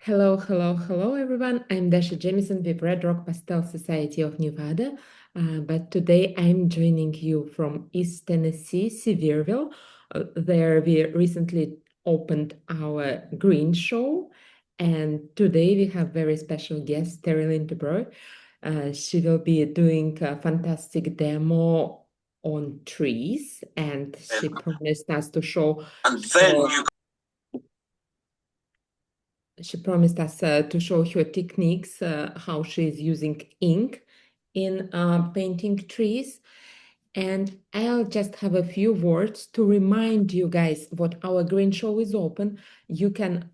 Hello, everyone. I'm Dasha Jamison with Red Rock Pastel Society of Nevada. But today I'm joining you from East Tennessee, Sevierville. There we recently opened our green show. And today we have very special guest, Terrilyn Dubreuil. She will be doing a fantastic demo on trees, and she promised us to show. And then you She promised us to show her techniques, how she's using ink in painting trees. And I'll just have a few words to remind you guys what our green show is open. You can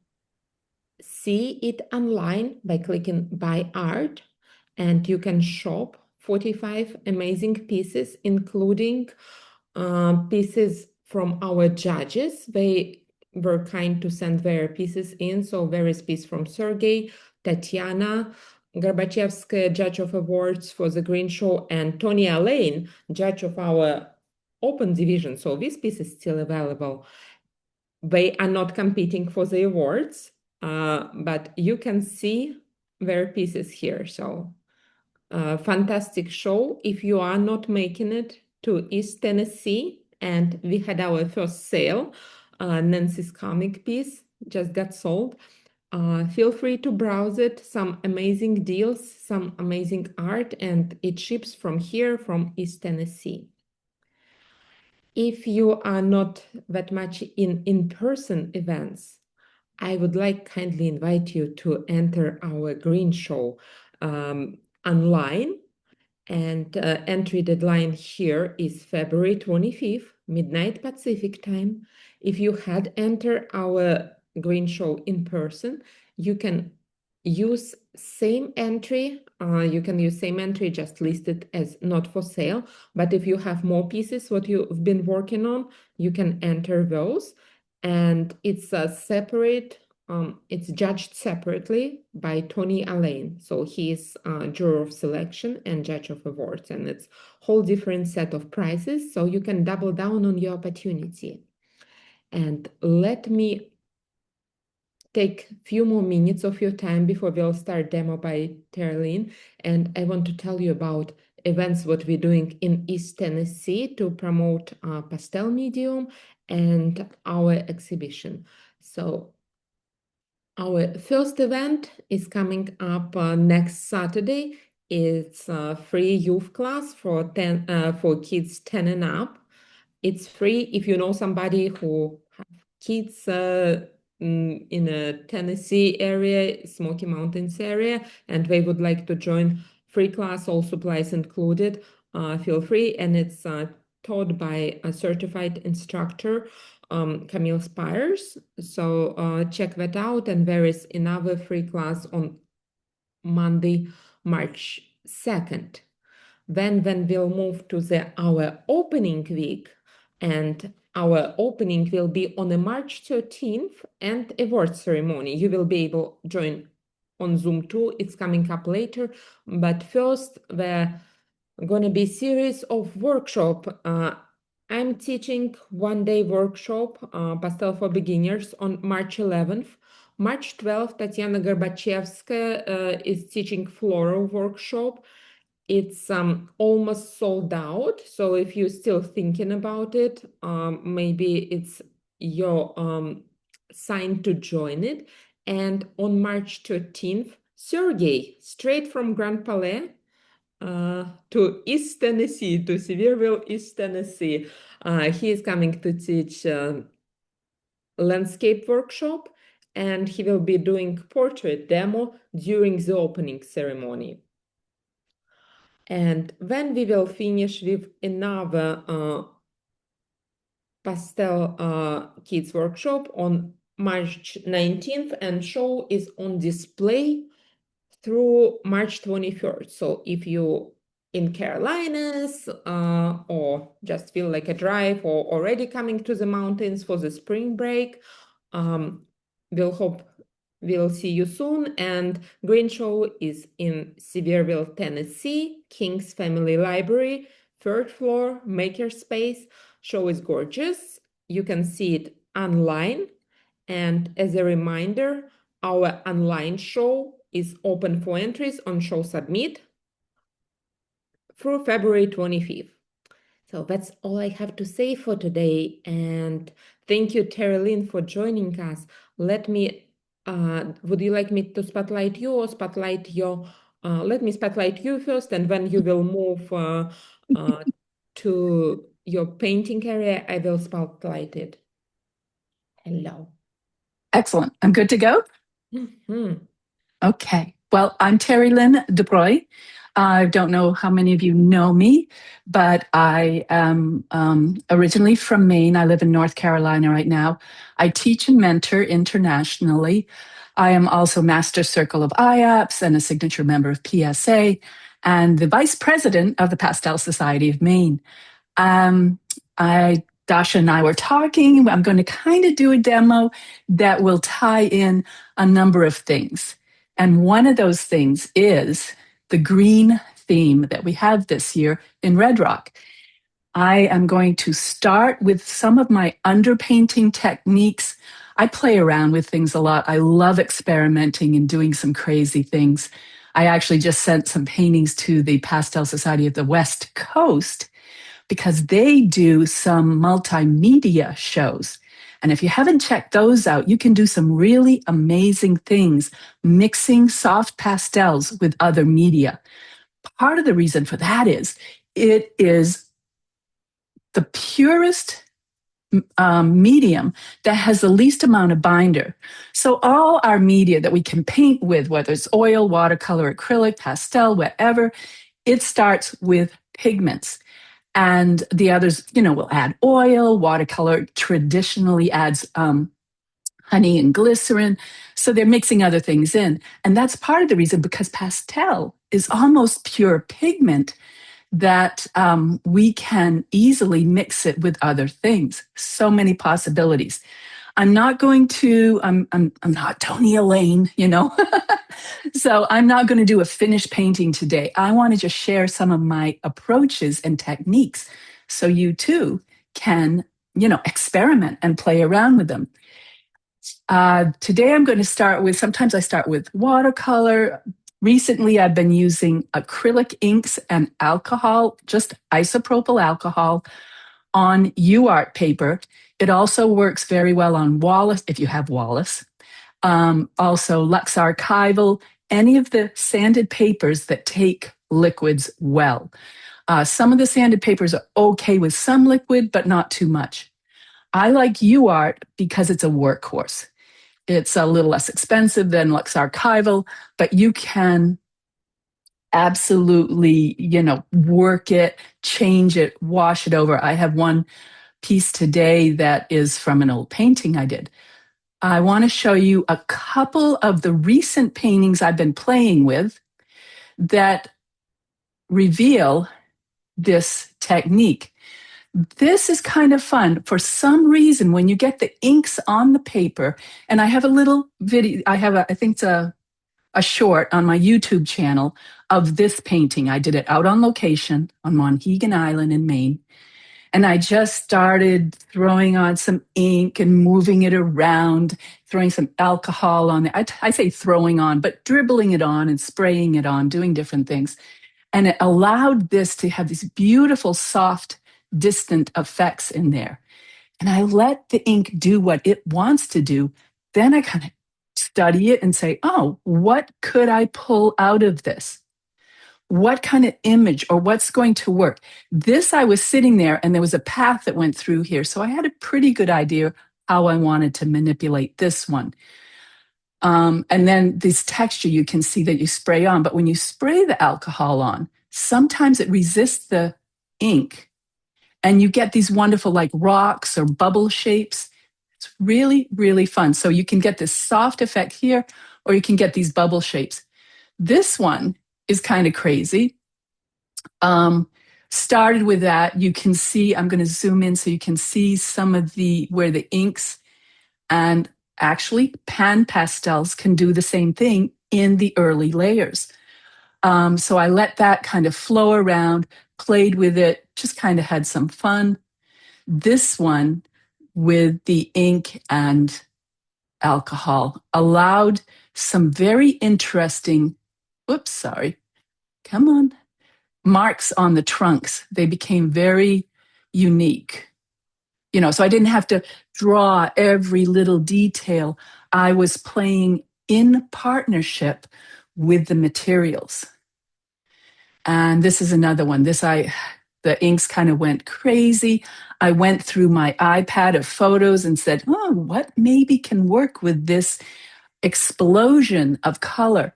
see it online by clicking Buy Art, and you can shop 45 amazing pieces, including pieces from our judges. They were kind to send their pieces in. So various pieces from Sergey, Tatiana Gorbachevskaya, judge of awards for the Green Show, and Tony Alain, judge of our open division. So this piece is still available. They are not competing for the awards, but you can see their pieces here. So fantastic show. If you are not making it to East Tennessee, and we had our first sale, Nancy's comic piece just got sold. Feel free to browse it. Some amazing deals, some amazing art, and it ships from here, from East Tennessee. If you are not that much in in-person events, I would like kindly invite you to enter our green show online. And entry deadline here is February 25th, midnight Pacific time. If you had entered our green show in person, you can use same entry. You can use same entry, just listed as not for sale. But if you have more pieces, what you've been working on, you can enter those. And it's a separate it's judged separately by Tony Alain. So he is juror of selection and judge of awards, and it's whole different set of prizes. So you can double down on your opportunity. And let me take a few more minutes of your time before we'll start demo by Terrilyn. And I want to tell you about events what we're doing in East Tennessee to promote pastel medium and our exhibition. So our first event is coming up next Saturday. It's a free youth class for kids 10 and up. It's free if you know somebody who have kids in a Tennessee area, Smoky Mountains area, and they would like to join. Free class, all supplies included. Feel free, and it's taught by a certified instructor, Camille Spires. So check that out, and there is another free class on Monday, March 2nd. Then when we'll move to our opening week, and our opening will be on the March 13th and award ceremony. You will be able to join on Zoom too. It's coming up later. But first, there going to be series of workshop. I'm teaching one-day workshop, Pastel for Beginners, on March 11th. March 12th, Tatiana Gorbachevskaya is teaching floral workshop. It's almost sold out. So if you're still thinking about it, maybe it's your sign to join it. And on March 13th, Sergey, straight from Grand Palais, to East Tennessee, to Sevierville, East Tennessee. He is coming to teach landscape workshop, and he will be doing portrait demo during the opening ceremony. And then we will finish with another pastel kids workshop on March 19th, and show is on display through March 23rd. So if you in Carolinas or just feel like a drive or already coming to the mountains for the spring break, we'll see you soon. And Green Show is in Sevierville, Tennessee, King's Family Library, third floor, makerspace. Show is gorgeous. You can see it online. And as a reminder, our online show is open for entries on Show Submit through February 25th. So that's all I have to say for today. And thank you, Terrilyn, for joining us. Would you like me to spotlight you or spotlight let me spotlight you first, and when you will move to your painting area, I will spotlight it. Hello. Excellent. I'm good to go? Mhm. Okay. Well, I'm Terrilyn Dubreuil. I don't know how many of you know me, but I am originally from Maine. I live in North Carolina right now. I teach and mentor internationally. I am also Master Circle of IAPS and a signature member of PSA and the Vice President of the Pastel Society of Maine. Dasha and I were talking. I'm going to kind of do a demo that will tie in a number of things. And one of those things is the green theme that we have this year in Red Rock. I am going to start with some of my underpainting techniques. I play around with things a lot. I love experimenting and doing some crazy things. I actually just sent some paintings to the Pastel Society of the West Coast because they do some multimedia shows. And if you haven't checked those out, you can do some really amazing things mixing soft pastels with other media. Part of the reason for that is it is the purest medium that has the least amount of binder. So all our media that we can paint with, whether it's oil, watercolor, acrylic, pastel, whatever, it starts with pigments. And the others, will add oil. Watercolor traditionally adds honey and glycerin. So they're mixing other things in. And that's part of the reason, because pastel is almost pure pigment that we can easily mix it with other things. So many possibilities. I'm not Tony Elaine, So I'm not going to do a finished painting today. I want to just share some of my approaches and techniques so you too can, experiment and play around with them. Today I'm going to sometimes I start with watercolor. Recently, I've been using acrylic inks and alcohol, just isopropyl alcohol on UArt paper. It also works very well on Wallace, if you have Wallace. Also, Lux Archival, any of the sanded papers that take liquids well. Some of the sanded papers are okay with some liquid, but not too much. I like UArt because it's a workhorse. It's a little less expensive than Lux Archival, but you can absolutely, work it, change it, wash it over. I have one piece today that is from an old painting I did. I want to show you a couple of the recent paintings I've been playing with that reveal this technique. This is kind of fun. For some reason, when you get the inks on the paper, and I have a little video, I think it's a short on my YouTube channel of this painting. I did it out on location on Monhegan Island in Maine. And I just started throwing on some ink and moving it around, throwing some alcohol on it. I say throwing on, but dribbling it on and spraying it on, doing different things. And it allowed this to have these beautiful, soft, distant effects in there. And I let the ink do what it wants to do. Then I kind of study it and say, oh, what could I pull out of this? What kind of image or what's going to work? This, I was sitting there and there was a path that went through here. So I had a pretty good idea how I wanted to manipulate this one. And then this texture, you can see that you spray on. But when you spray the alcohol on, sometimes it resists the ink and you get these wonderful like rocks or bubble shapes. It's really, really fun. So you can get this soft effect here, or you can get these bubble shapes. This one is kind of crazy. Started with that. You can see, I'm going to zoom in so you can see some of where the inks and actually pan pastels can do the same thing in the early layers. So I let that kind of flow around, played with it, just kind of had some fun. This one with the ink and alcohol allowed some very interesting, whoops, sorry, come on, marks on the trunks. They became very unique. So I didn't have to draw every little detail. I was playing in partnership with the materials. And this is another one. The inks kind of went crazy. I went through my iPad of photos and said, oh, what maybe can work with this explosion of color?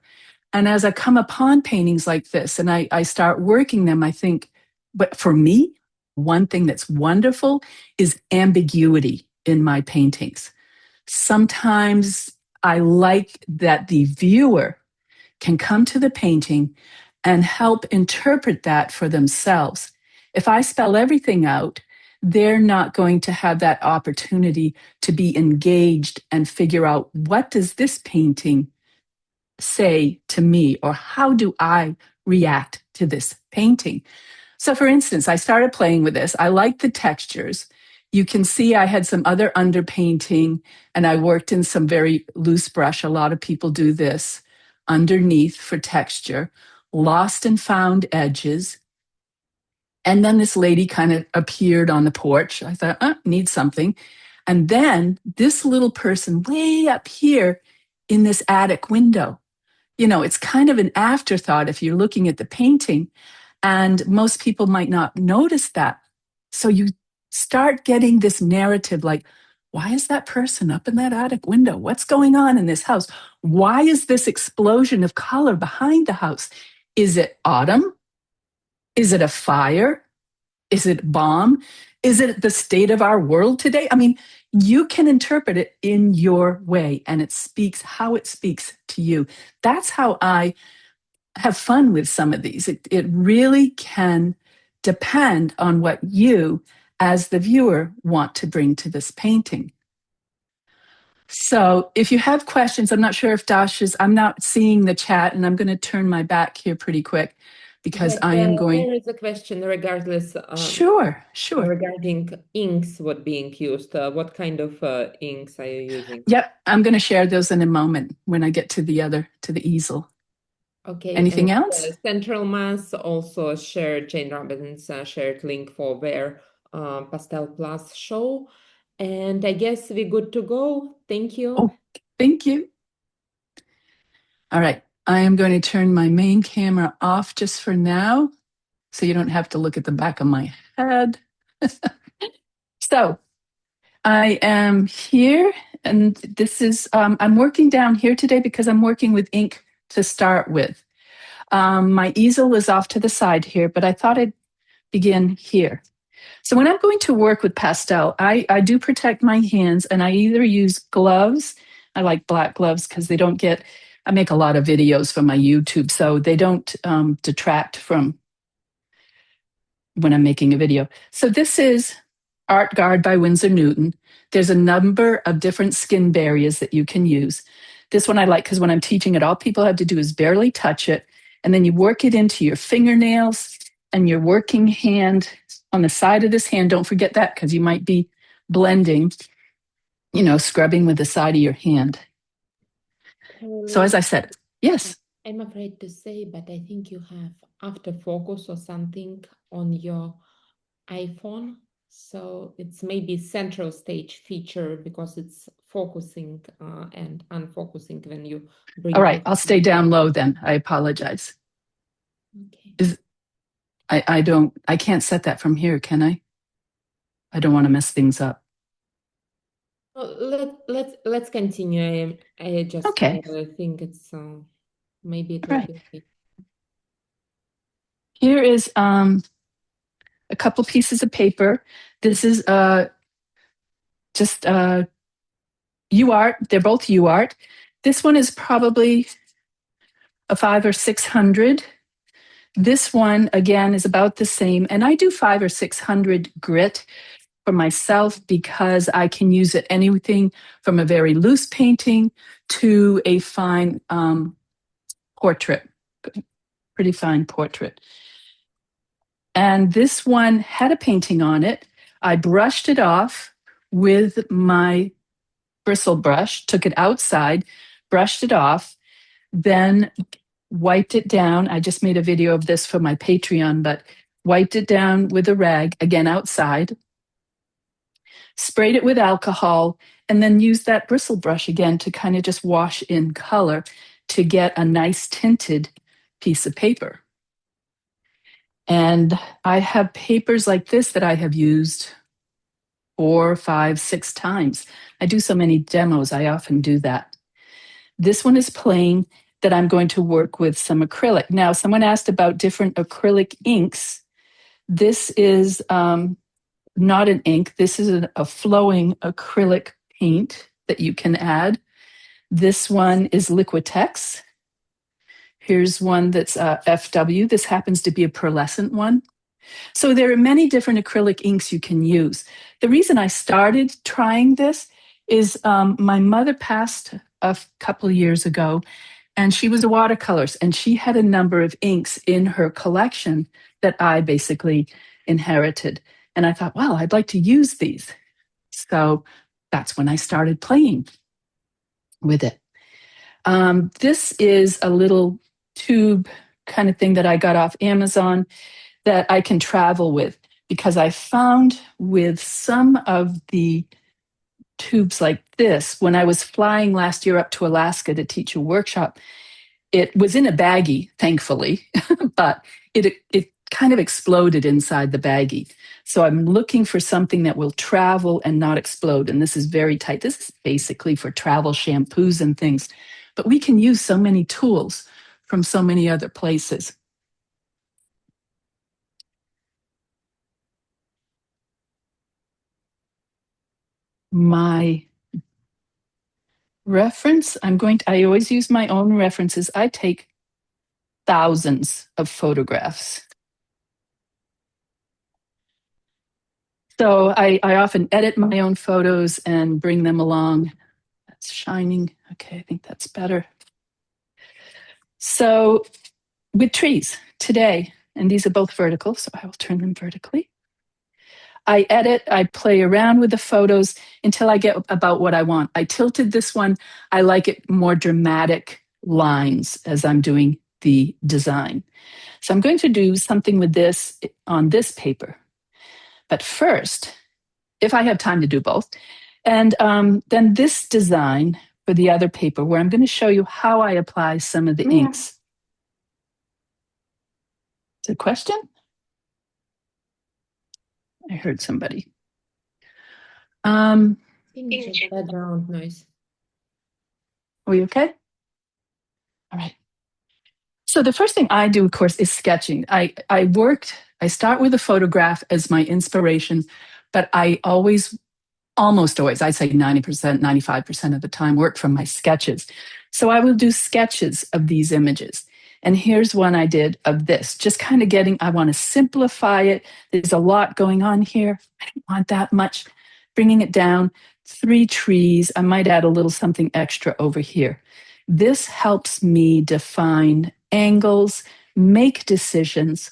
And as I come upon paintings like this and I start working them, I think, but for me, one thing that's wonderful is ambiguity in my paintings. Sometimes I like that the viewer can come to the painting and help interpret that for themselves. If I spell everything out, they're not going to have that opportunity to be engaged and figure out, what does this painting say to me, or how do I react to this painting? So for instance, I started playing with this. I like the textures. You can see I had some other underpainting and I worked in some very loose brush. A lot of people do this underneath for texture, lost and found edges. And then this lady kind of appeared on the porch. I thought, need something. And then this little person way up here in this attic window. It's kind of an afterthought if you're looking at the painting, and most people might not notice that. So you start getting this narrative like, why is that person up in that attic window? What's going on in this house? Why is this explosion of color behind the house? Is it autumn? Is it a fire? Is it bomb? Is it the state of our world today? I mean, you can interpret it in your way, and it speaks how it speaks to you. That's how I have fun with some of these. It really can depend on what you, as the viewer, want to bring to this painting. So if you have questions, I'm not sure if I'm not seeing the chat, and I'm going to turn my back here pretty quick because Yes, I am going. there is a question regardless Sure. regarding inks what being used. What kind of inks are you using? Yep, I'm going to share those in a moment when I get to the easel. Okay, Anything and else? Central Mass also shared Jane Robbins shared link for their Pastel Plus show. And I guess we're good to go. Thank you. Oh, thank you. All right, I am going to turn my main camera off just for now, so you don't have to look at the back of my head. So I am here, and this is, I'm working down here today because I'm working with ink to start with. My easel is off to the side here, but I thought I'd begin here. So when I'm going to work with pastel, I do protect my hands, and I either use gloves. I like black gloves because they don't get, I make a lot of videos for my YouTube, so they don't detract from when I'm making a video. So this is Art Guard by Winsor Newton. There's a number of different skin barriers that you can use. This one I like because when I'm teaching it, all people have to do is barely touch it, and then you work it into your fingernails and your working hand on the side of this hand. Don't forget that because you might be blending, scrubbing with the side of your hand. So as I said, yes. I'm afraid to say, but I think you have autofocus or something on your iPhone. So it's maybe central stage feature because it's focusing and unfocusing when you bring. All right, I'll stay down low then. I apologize. Okay. I can't set that from here, can I? I don't want to mess things up. Well, let's continue. I just Okay. think it's maybe it All will right. be. Here is a couple pieces of paper. This is just UArt. They're both UArt. This one is probably a 500 or 600. This one, again, is about the same. And I do 500 or 600 grit for myself because I can use it anything from a very loose painting to a fine portrait, pretty fine portrait. And this one had a painting on it. I brushed it off with my bristle brush, took it outside, brushed it off, then wiped it down. I just made a video of this for my Patreon, but wiped it down with a rag, again outside, sprayed it with alcohol, and then used that bristle brush again to kind of just wash in color to get a nice tinted piece of paper. And I have papers like this that I have used 4, 5, 6 times. I do so many demos, I often do that. This one is plain that I'm going to work with some acrylic. Now, someone asked about different acrylic inks. This is not an ink. This is a flowing acrylic paint that you can add. This one is Liquitex. Here's one that's FW. This happens to be a pearlescent one. So there are many different acrylic inks you can use. The reason I started trying this is my mother passed a couple of years ago, and she was a watercolorist, and she had a number of inks in her collection that I basically inherited. And I thought, well, I'd like to use these. So that's when I started playing with it. This is a little tube kind of thing that I got off Amazon that I can travel with, because I found with some of the tubes like this, when I was flying last year up to Alaska to teach a workshop, it was in a baggie, thankfully, but it kind of exploded inside the baggie. So I'm looking for something that will travel and not explode. And this is very tight. This is basically for travel shampoos and things. But we can use so many tools from so many other places. My reference, I always use my own references. I take thousands of photographs. So I often edit my own photos and bring them along. That's shining. Okay, I think that's better. So with trees today, and these are both vertical, so I will turn them vertically. I edit, I play around with the photos until I get about what I want. I tilted this one. I like it more dramatic lines as I'm doing the design. So I'm going to do something with this on this paper. But first, if I have time to do both, and then this design for the other paper, where I'm going to show you how I apply some of the inks. Is there a question? I heard somebody. Background noise. Are we okay? All right. So the first thing I do, of course, is sketching. I start with a photograph as my inspiration, but I almost always, I'd say 90%, 95% of the time, work from my sketches. So I will do sketches of these images. And here's one I did of this, just kind of I want to simplify it. There's a lot going on here. I don't want that much. Bringing it down, 3 trees. I might add a little something extra over here. This helps me define angles, make decisions,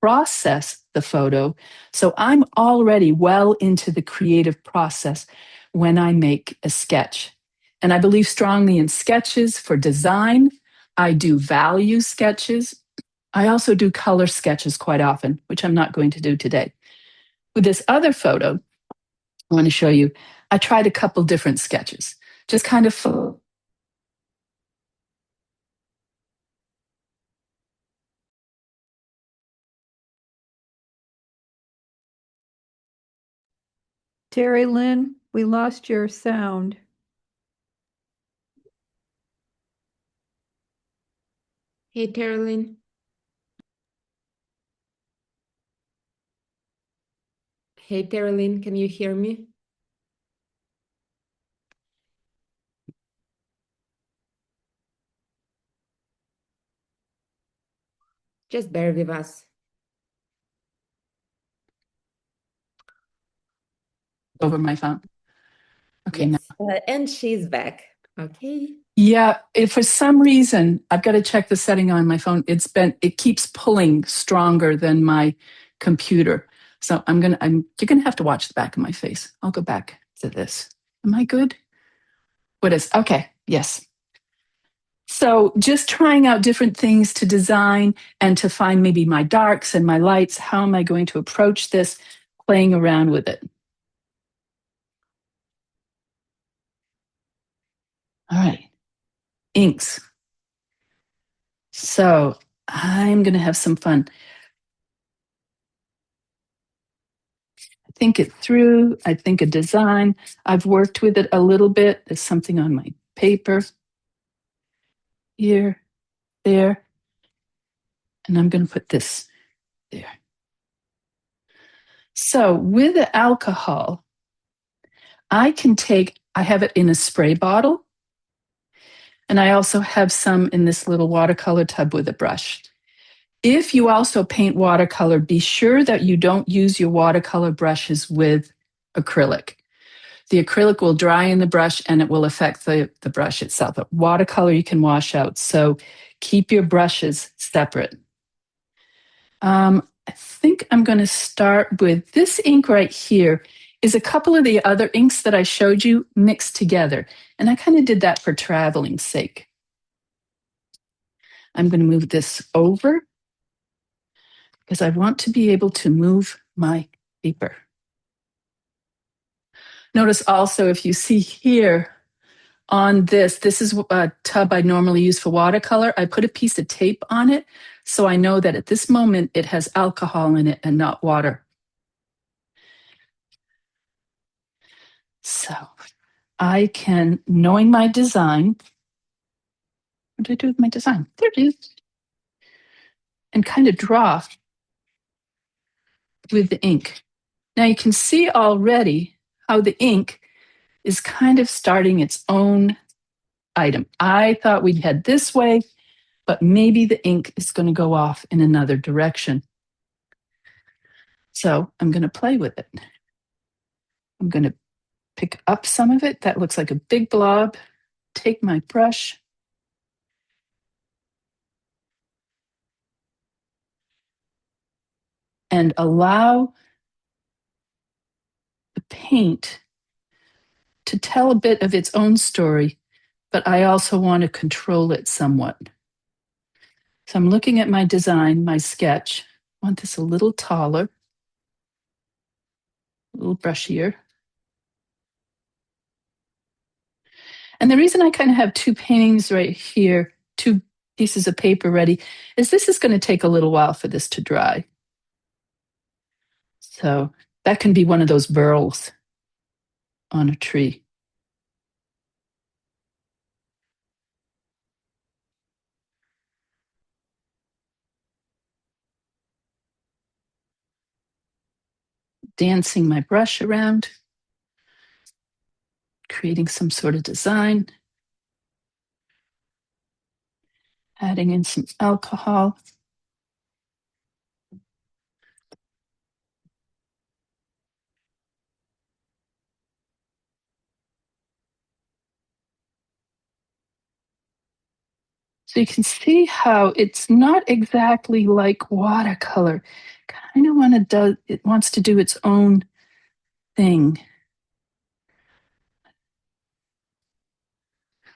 process the photo. So I'm already well into the creative process when I make a sketch. And I believe strongly in sketches for design. I do value sketches. I also do color sketches quite often, which I'm not going to do today. With this other photo, I want to show you, I tried a couple different sketches, just kind of Terrilyn, we lost your sound. Hey, Terrilyn. Hey, Terrilyn, can you hear me? Just bear with us. over my phone. Okay. Yes. And she's back. Okay. Yeah, if for some reason I've got to check the setting on my phone. It keeps pulling stronger than my computer. So you're gonna have to watch the back of my face. I'll go back to this. Am I good? What is, okay, yes. So just trying out different things to design and to find maybe my darks and my lights. How am I going to approach this? Playing around with it. All right, inks. So I'm going to have some fun. Think it through. I think a design. I've worked with it a little bit. There's something on my paper here, there, and I'm going to put this there. So with the alcohol, I have it in a spray bottle, and I also have some in this little watercolor tub with a brush. If you also paint watercolor, be sure that you don't use your watercolor brushes with acrylic. The acrylic will dry in the brush and it will affect the brush itself. But watercolor you can wash out, so keep your brushes separate. I think I'm going to start with this ink right here. Is a couple of the other inks that I showed you mixed together. And I kind of did that for traveling's sake. I'm going to move this over because I want to be able to move my paper. Notice also, if you see here on this is a tub I normally use for watercolor. I put a piece of tape on it so I know that at this moment it has alcohol in it and not water. So I can, knowing my design, what did I do with my design? There it is. And kind of draw with the ink. Now you can see already how the ink is kind of starting its own item. I thought we'd head this way, but maybe the ink is going to go off in another direction. So I'm going to play with it. I'm going to pick up some of it. That looks like a big blob. Take my brush. And allow the paint to tell a bit of its own story, but I also want to control it somewhat. So I'm looking at my design, my sketch. I want this a little taller, a little brushier. And the reason I kind of have two paintings right here, two pieces of paper ready, is this is going to take a little while for this to dry. So that can be one of those burls on a tree. Dancing my brush around, creating some sort of design, adding in some alcohol. So you can see how it's not exactly like watercolor. Kind of it wants to do its own thing.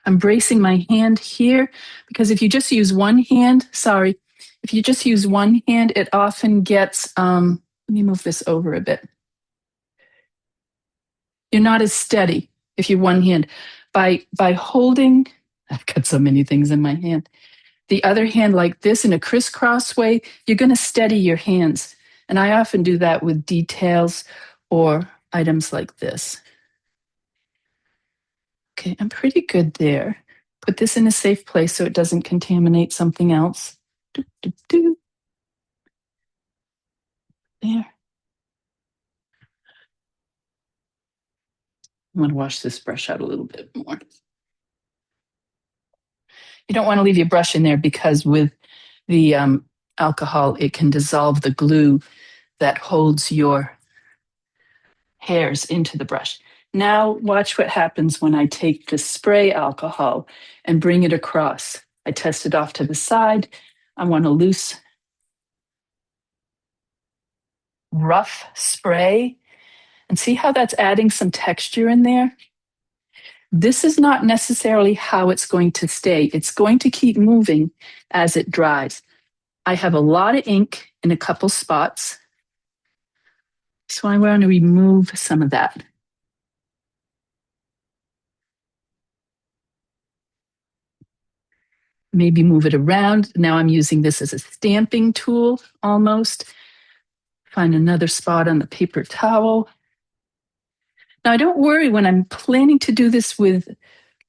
I'm bracing my hand here because if you just use one hand, if you just use one hand, it often gets, let me move this over a bit. You're not as steady if you're one hand. By holding, I've got so many things in my hand. The other hand like this in a crisscross way, you're going to steady your hands. And I often do that with details or items like this. Okay, I'm pretty good there. Put this in a safe place so it doesn't contaminate something else. There. I'm going to wash this brush out a little bit more. You don't want to leave your brush in there because with the alcohol, it can dissolve the glue that holds your hairs into the brush. Now watch what happens when I take the spray alcohol and bring it across. I test it off to the side. I want a loose, rough spray. And see how that's adding some texture in there? This is not necessarily how it's going to stay. It's going to keep moving as it dries. I have a lot of ink in a couple spots, so I want to remove some of that. Maybe move it around. Now I'm using this as a stamping tool almost. Find another spot on the paper towel. Now, I don't worry when I'm planning to do this with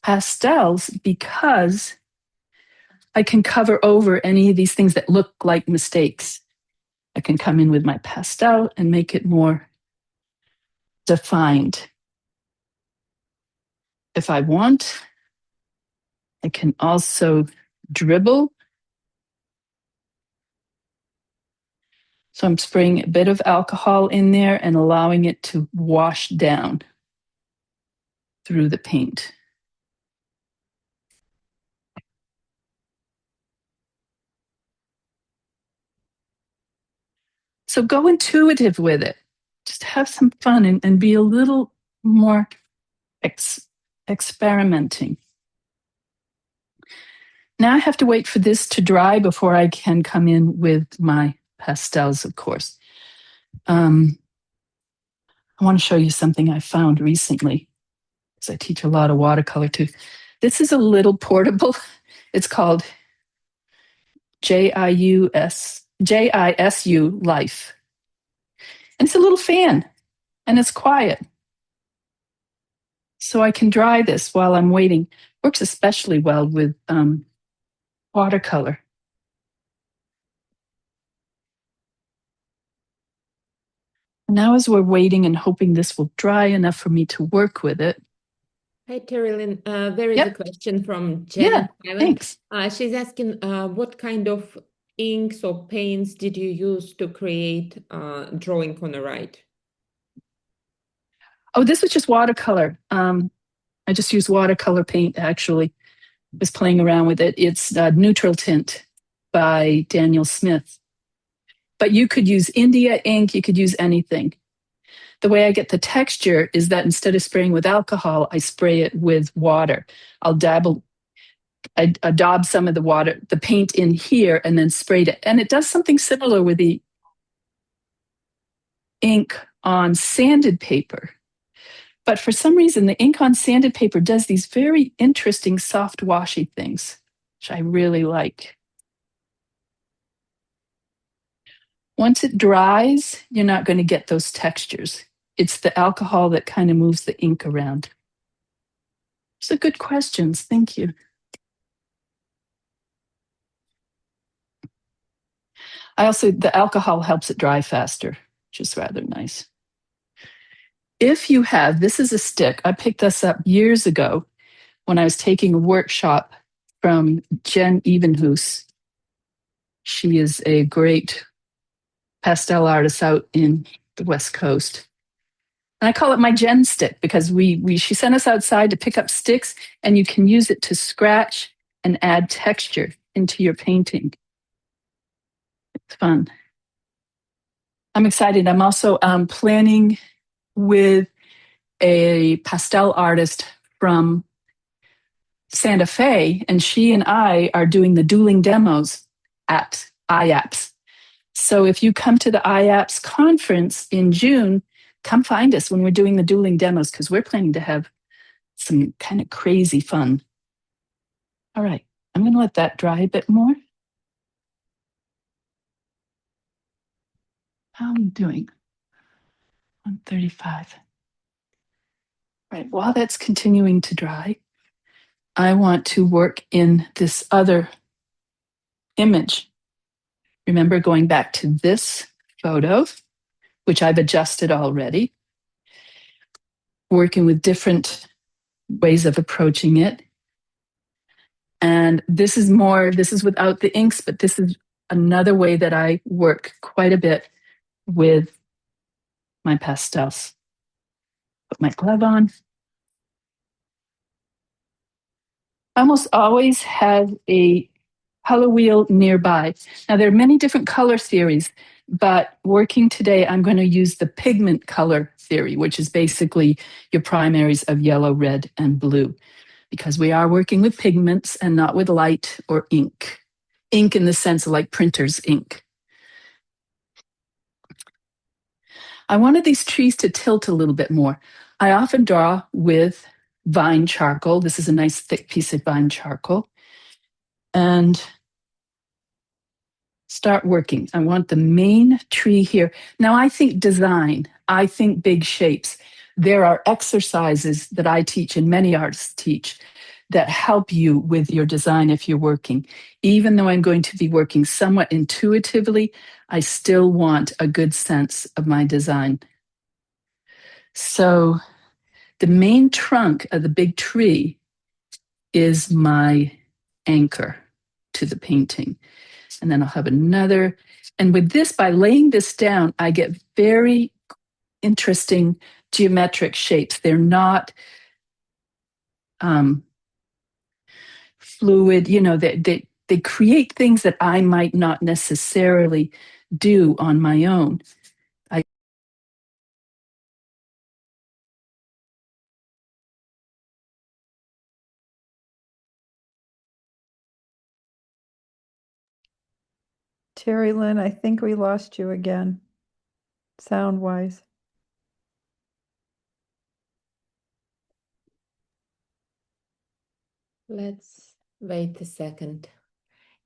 pastels because I can cover over any of these things that look like mistakes. I can come in with my pastel and make it more defined. If I want, I can also dribble. So I'm spraying a bit of alcohol in there and allowing it to wash down through the paint. So go intuitive with it. Just have some fun and be a little more experimenting. Now I have to wait for this to dry before I can come in with my pastels, of course. I want to show you something I found recently, because I teach a lot of watercolor too. This is a little portable. It's called JISU Life. And it's a little fan, and it's quiet. So I can dry this while I'm waiting. Works especially well with watercolor. Now as we're waiting and hoping this will dry enough for me to work with it. Hi, Terrilyn. There is Yep. a question from Jen. Yeah, thanks. She's asking, what kind of inks or paints did you use to create drawing on the right? Oh, this was just watercolor. I just used watercolor paint, actually. Was playing around with it. It's Neutral Tint by Daniel Smith. But you could use India ink, you could use anything. The way I get the texture is that instead of spraying with alcohol, I spray it with water. I daub some of the paint in here and then sprayed it. And it does something similar with the ink on sanded paper. But for some reason, the ink on sanded paper does these very interesting soft washy things, which I really like. Once it dries, you're not going to get those textures. It's the alcohol that kind of moves the ink around. So good questions. Thank you. The alcohol helps it dry faster, which is rather nice. If you have, this is a stick. I picked this up years ago when I was taking a workshop from Jen Evenhoose. She is a great pastel artist out in the West Coast. And I call it my Jen stick because she sent us outside to pick up sticks, and you can use it to scratch and add texture into your painting. It's fun. I'm excited. I'm also planning with a pastel artist from Santa Fe, and she and I are doing the dueling demos at IAPS. So if you come to the IAPS conference in June, come find us when we're doing the dueling demos, because we're planning to have some kind of crazy fun. All right, I'm going to let that dry a bit more. How am I doing? 135. All right, while that's continuing to dry, I want to work in this other image. Remember, going back to this photo, which I've adjusted already, working with different ways of approaching it. And this is without the inks, but this is another way that I work quite a bit with my pastels. Put my glove on. I almost always have a color wheel nearby. Now, there are many different color theories, but working today, I'm going to use the pigment color theory, which is basically your primaries of yellow, red, and blue, because we are working with pigments and not with light or ink. Ink in the sense of like printer's ink. I wanted these trees to tilt a little bit more. I often draw with vine charcoal. This is a nice thick piece of vine charcoal. And start working. I want the main tree here. Now I think design, I think big shapes. There are exercises that I teach and many artists teach that help you with your design if you're working. Even though I'm going to be working somewhat intuitively, I still want a good sense of my design. So the main trunk of the big tree is my anchor to the painting. And then I'll have another. And with this, by laying this down, I get very interesting geometric shapes. They're not fluid, you know, they create things that I might not necessarily do on my own. Terrilyn, I think we lost you again, sound-wise. Let's wait a second.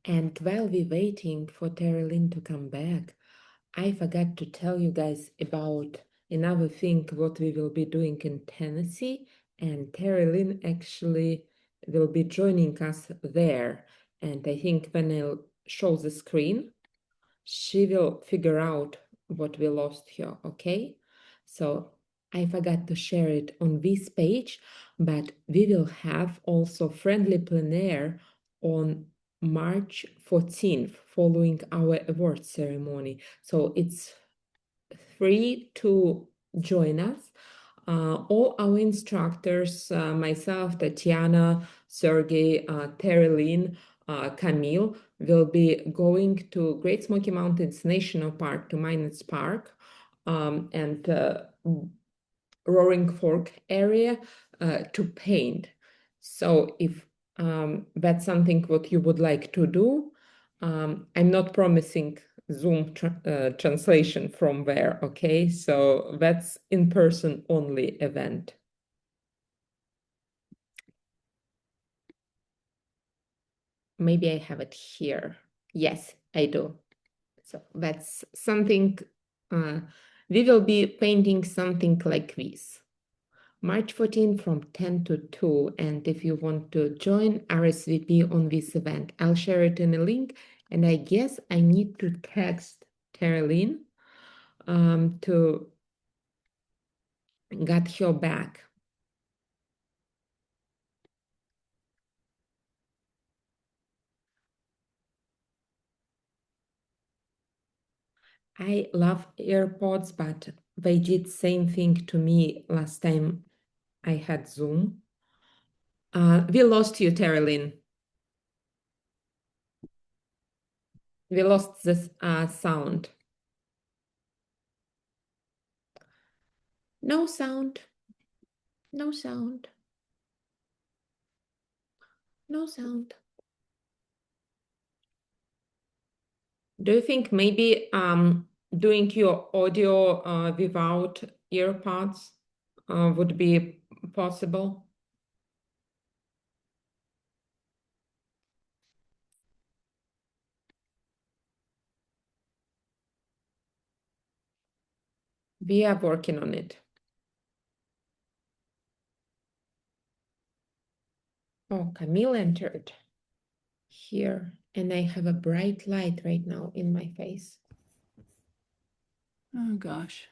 And while we're waiting for Terrilyn to come back, I forgot to tell you guys about another thing what we will be doing in Tennessee, and Terrilyn actually will be joining us there. And I think when I'll show the screen, she will figure out what we lost here, okay? So I forgot to share it on this page, but we will have also friendly plein air on March 14th following our award ceremony. So it's free to join us. All our instructors, myself, Tatiana, Sergey, Terrilyn, Camille, will be going to Great Smoky Mountains National Park, to Minot's Park, and Roaring Fork area to paint. So if that's something what you would like to do, I'm not promising Zoom translation from there, okay? So that's in-person only event. Maybe I have it here. Yes, I do. So that's something, we will be painting something like this. March 14 from 10 to 2. And if you want to join, RSVP on this event. I'll share it in a link. And I guess I need to text Terrilyn to get her back. I love AirPods, but they did same thing to me last time I had Zoom. We lost you, Terrilyn. We lost this sound. No sound. No sound. No sound. Do you think maybe doing your audio without earpods would be possible? We are working on it. Oh, Camille entered here, and I have a bright light right now in my face. Oh gosh.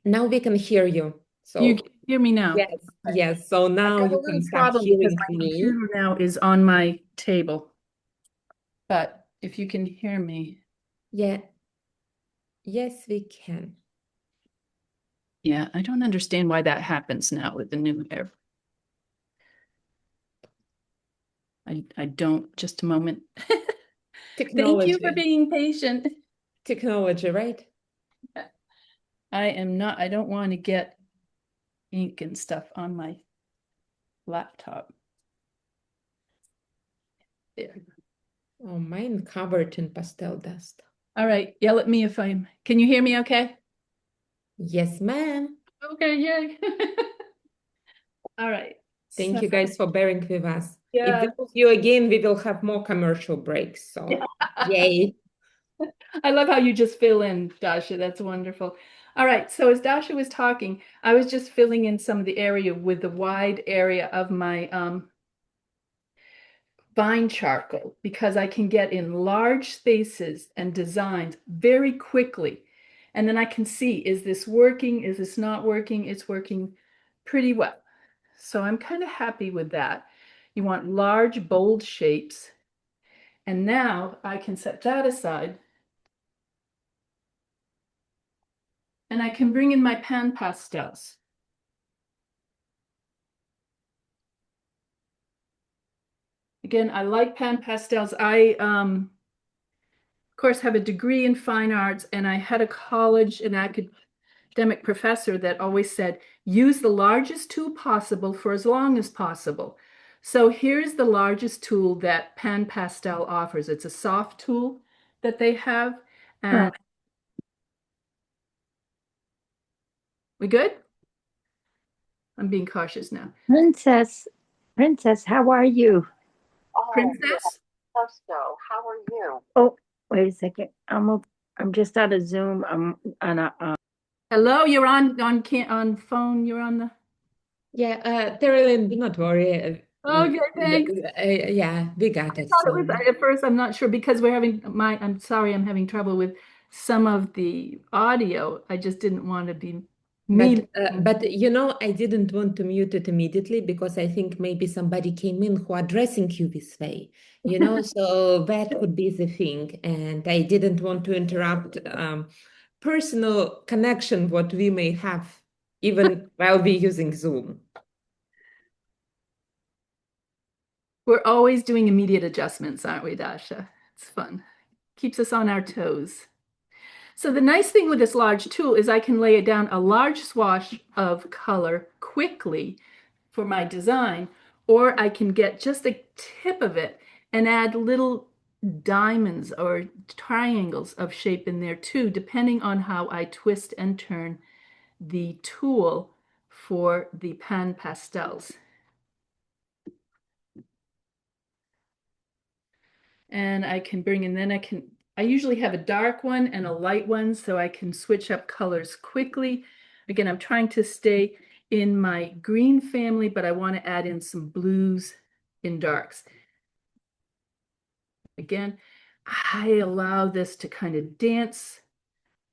Now we can hear you. So You can hear me now. yes, yes. So now I have a you little can start problem because hearing my me. computer now is on my table. But if you can hear me. Yeah. Yes, we can. Yeah, I don't understand why that happens now with the new air. I don't, just a moment. Thank you for Technology. being patient. Technology, right? I don't want to get ink and stuff on my laptop. There. Oh, mine covered in pastel dust. All right, yell at me can you hear me okay? Yes, ma'am. Okay, yay. All right. Thank So, you guys for bearing with us. If yeah. we lose you again, we will have more commercial breaks. So, yay. I love how you just fill in, Dasha. That's wonderful. All right. So as Dasha was talking, I was just filling in some of the area with the wide area of my fine charcoal because I can get in large spaces and designs very quickly. And then I can see, is this working? Is this not working? It's working pretty well. So I'm kind of happy with that. You want large, bold shapes. And now I can set that aside. And I can bring in my pan pastels. Again, I like pan pastels. I, of course, have a degree in fine arts, and I had a college and academic professor that always said, use the largest tool possible for as long as possible. So here's the largest tool that pan pastel offers. It's a soft tool that they have. And we good? I'm being cautious now. Princess, how are you? Princess? So, how are you? Oh, wait a second. I'm just out of Zoom. I'm on a Hello, you're on phone. You're on the. Yeah, Terrilyn, do not worry. Okay, thanks. Yeah, we got it. Thought it So, was at first. I'm not sure because I'm sorry, I'm having trouble with some of the audio. I just didn't want to be mean. but you know, I didn't want to mute it immediately because I think maybe somebody came in who are addressing you this way, you know, so that could be the thing. And I didn't want to interrupt personal connection what we may have even while we're using Zoom. We're always doing immediate adjustments, aren't we, Dasha? It's fun. Keeps us on our toes. So the nice thing with this large tool is I can lay it down a large swash of color quickly for my design, or I can get just the tip of it and add little diamonds or triangles of shape in there too, depending on how I twist and turn the tool for the pan pastels. And I can bring in, then I usually have a dark one and a light one so I can switch up colors quickly. Again, I'm trying to stay in my green family, but I want to add in some blues in darks. Again, I allow this to kind of dance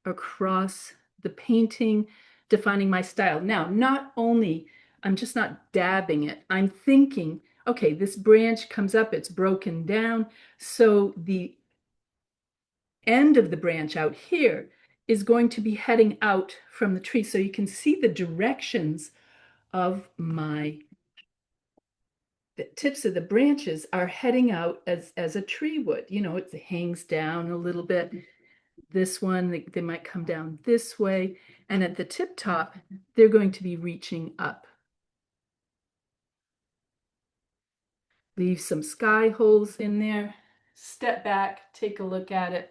across the painting, defining my style. Now, not only, I'm just not dabbing it, I'm thinking, okay, this branch comes up, it's broken down. So the end of the branch out here is going to be heading out from the tree. So you can see the directions of the tips of the branches are heading out as a tree would. You know, it hangs down a little bit. This one, they might come down this way. And at the tip top, they're going to be reaching up. Leave some sky holes in there. Step back, take a look at it.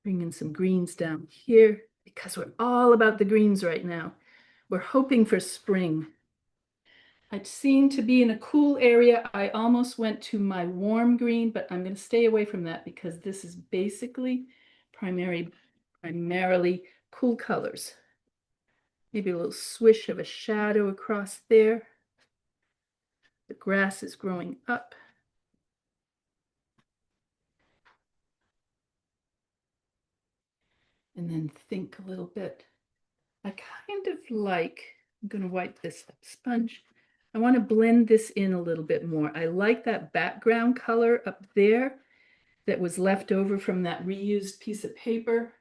Bring in some greens down here because we're all about the greens right now. We're hoping for spring. I seem to be in a cool area. I almost went to my warm green, but I'm going to stay away from that because this is basically primarily cool colors. Maybe a little swish of a shadow across there. The grass is growing up. And then think a little bit. I kind of like, I'm going to wipe this sponge. I want to blend this in a little bit more. I like that background color up there that was left over from that reused piece of paper.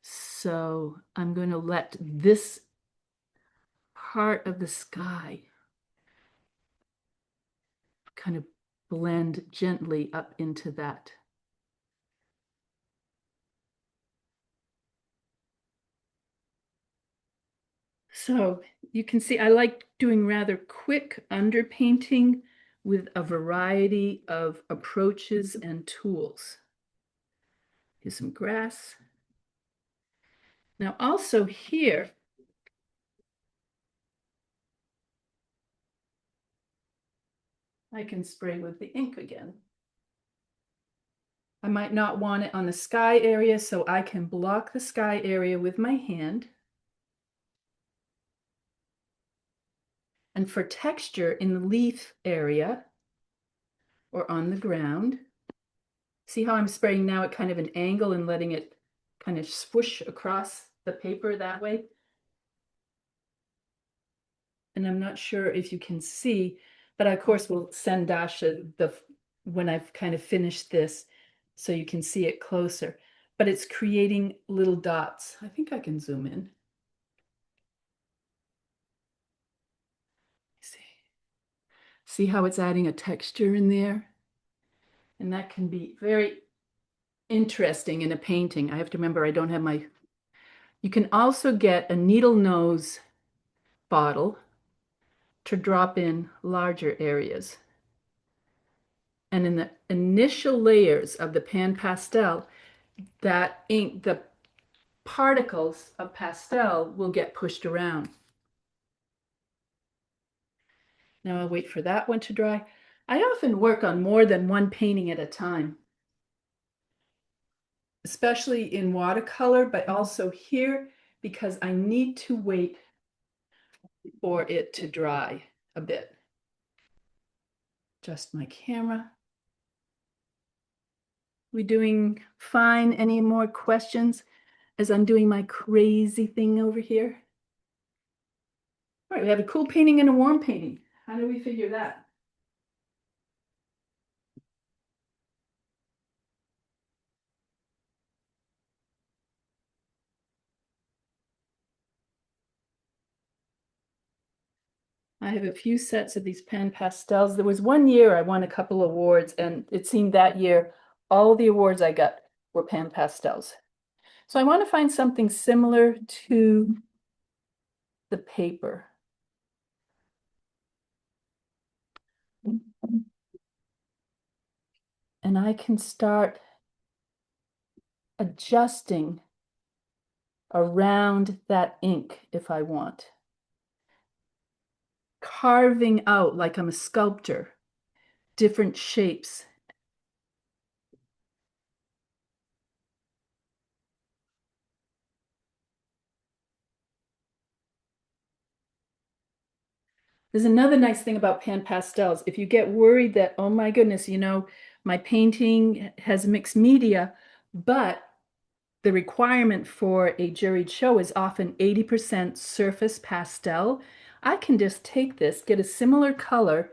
So I'm going to let this part of the sky. Kind of blend gently up into that. So you can see I like doing rather quick underpainting with a variety of approaches and tools. Here's some grass. Now also here, I can spray with the ink again. I might not want it on the sky area, so I can block the sky area with my hand. And for texture in the leaf area or on the ground, see how I'm spraying now at kind of an angle and letting it kind of swoosh across the paper that way? And I'm not sure if you can see, but I, of course, will send Dasha when I've kind of finished this so you can see it closer. But it's creating little dots. I think I can zoom in. See how it's adding a texture in there? And that can be very interesting in a painting. I have to remember I don't have my... You can also get a needle nose bottle to drop in larger areas. And in the initial layers of the pan pastel, that ink, the particles of pastel will get pushed around. Now I'll wait for that one to dry. I often work on more than one painting at a time, especially in watercolor, but also here because I need to wait for it to dry a bit. Adjust my camera. We doing fine? Any more questions as I'm doing my crazy thing over here? All right, we have a cool painting and a warm painting. How do we figure that? I have a few sets of these pan pastels. There was one year I won a couple awards, and it seemed that year all the awards I got were pan pastels. So I want to find something similar to the paper. And I can start adjusting around that ink if I want. Carving out, like I'm a sculptor, different shapes. There's another nice thing about pan pastels. If you get worried that, oh my goodness, you know, my painting has mixed media, but the requirement for a juried show is often 80% surface pastel, I can just take this, get a similar color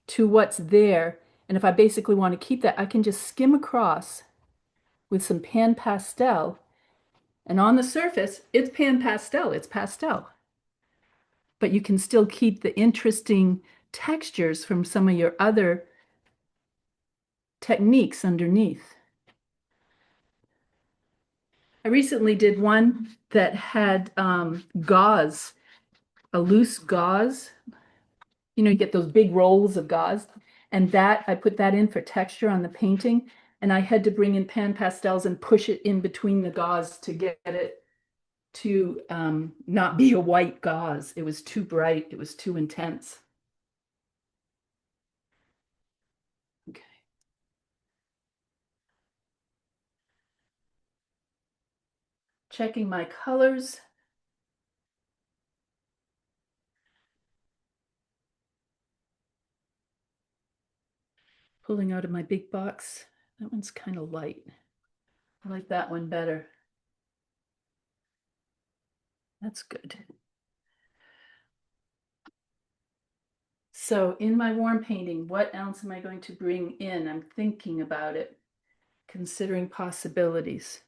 to what's there, and if I basically want to keep that, I can just skim across with some pan pastel, and on the surface, it's pan pastel, it's pastel. But you can still keep the interesting textures from some of your other techniques underneath. I recently did one that had gauze, a loose gauze. You know, you get those big rolls of gauze, and that I put that in for texture on the painting, and I had to bring in pan pastels and push it in between the gauze to get it to not be a white gauze. It was too bright, it was too intense. Okay. Checking my colors. Pulling out of my big box. That one's kind of light. I like that one better. That's good. So in my warm painting, what else am I going to bring in? I'm thinking about it, considering possibilities.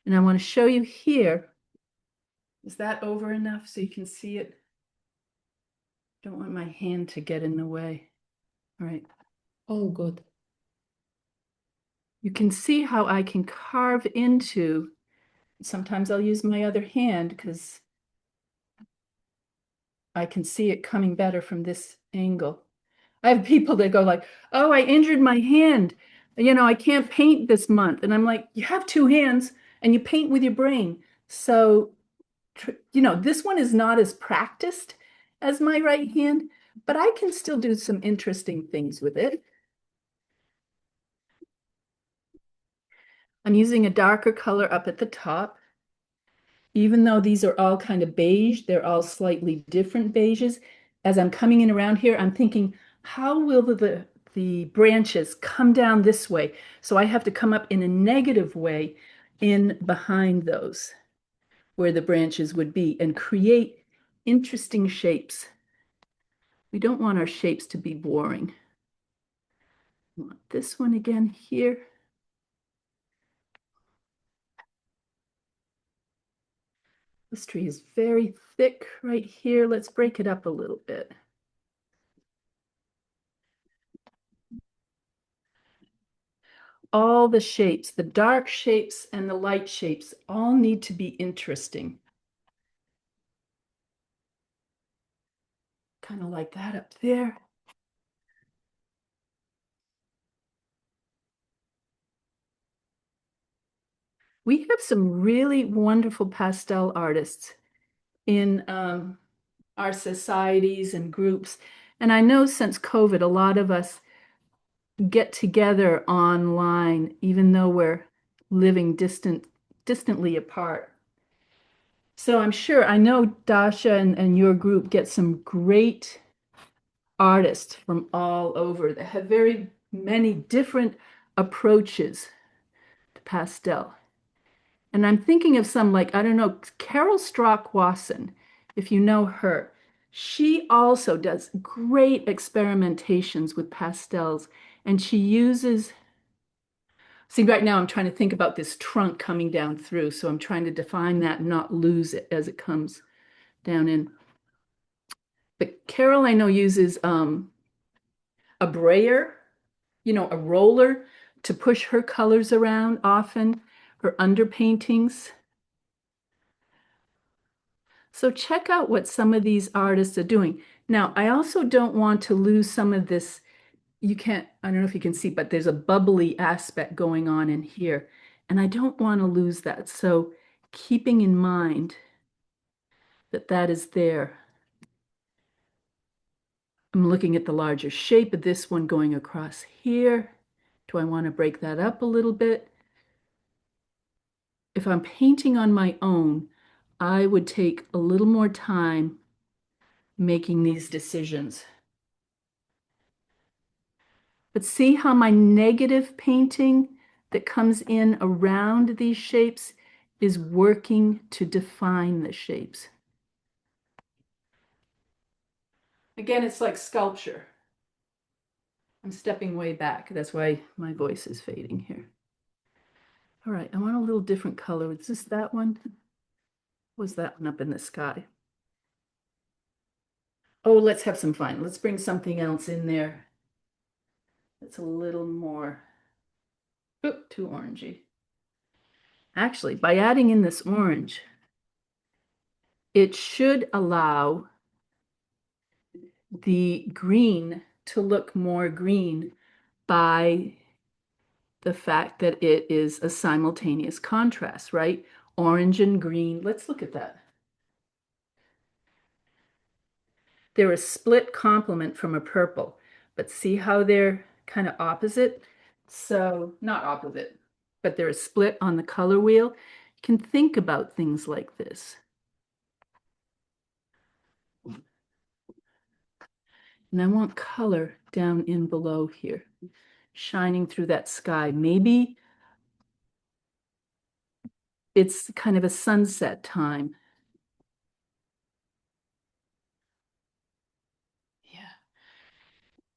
And I want to show you here Is that over enough so you can see it? Don't want my hand to get in the way. All right. All good. You can see how I can carve into, sometimes I'll use my other hand because I can see it coming better from this angle. I have people that go like, oh, I injured my hand. You know, I can't paint this month. And I'm like, you have two hands and you paint with your brain. So, you know, this one is not as practiced as my right hand, but I can still do some interesting things with it. I'm using a darker color up at the top. Even though these are all kind of beige, they're all slightly different beiges. As I'm coming in around here, I'm thinking, how will the branches come down this way? So I have to come up in a negative way in behind those where the branches would be and create interesting shapes. We don't want our shapes to be boring. We want this one again here. This tree is very thick right here. Let's break it up a little bit. All the shapes, the dark shapes and the light shapes, all need to be interesting. Kind of like that up there. We have some really wonderful pastel artists in our societies and groups. And I know since COVID, a lot of us get together online, even though we're living distantly apart. So I'm sure, I know Dasha and your group get some great artists from all over that have very many different approaches to pastel. And I'm thinking of some like, I don't know, Carol Strock-Wasson, if you know her. She also does great experimentations with pastels, and she uses, see, right now I'm trying to think about this trunk coming down through, so I'm trying to define that and not lose it as it comes down in. But Carol, I know, uses a brayer, you know, a roller to push her colors around often, her underpaintings. So check out what some of these artists are doing. Now, I also don't want to lose some of this. You can't, I don't know if you can see, but there's a bubbly aspect going on in here. And I don't want to lose that. So keeping in mind that that is there. I'm looking at the larger shape of this one going across here. Do I want to break that up a little bit? If I'm painting on my own, I would take a little more time making these decisions. But see how my negative painting that comes in around these shapes is working to define the shapes. Again, it's like sculpture. I'm stepping way back. That's why my voice is fading here. All right, I want a little different color. Is this that one? Was that one up in the sky? Oh, let's have some fun. Let's bring something else in there. That's a little more, oop, too orangey. Actually, by adding in this orange, it should allow the green to look more green by the fact that it is a simultaneous contrast, right? Orange and green. Let's look at that. They're a split complement from a purple, but see how they're kind of opposite? So, not opposite, but they're a split on the color wheel. You can think about things like this. And I want color down in below here, shining through that sky. Maybe it's kind of a sunset time. Yeah.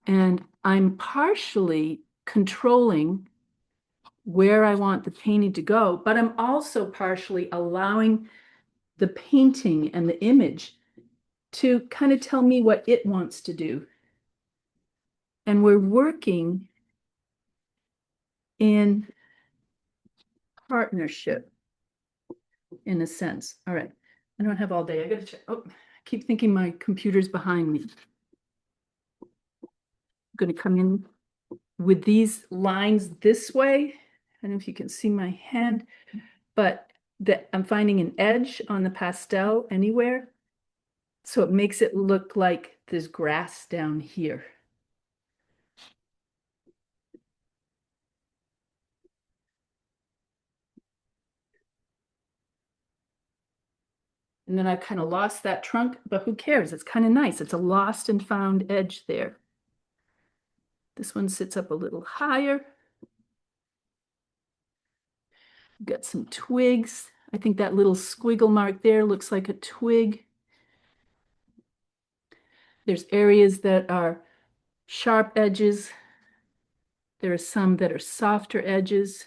And I'm partially controlling where I want the painting to go, but I'm also partially allowing the painting and the image to kind of tell me what it wants to do. And we're working in partnership in a sense. All right. I don't have all day. I got to check. Oh, I keep thinking my computer's behind me. I'm going to come in with these lines this way. I don't know if you can see my hand, but I'm finding an edge on the pastel anywhere. So it makes it look like there's grass down here. And then I kind of lost that trunk, but who cares? It's kind of nice. It's a lost and found edge there. This one sits up a little higher. Got some twigs. I think that little squiggle mark there looks like a twig. There's areas that are sharp edges. There are some that are softer edges.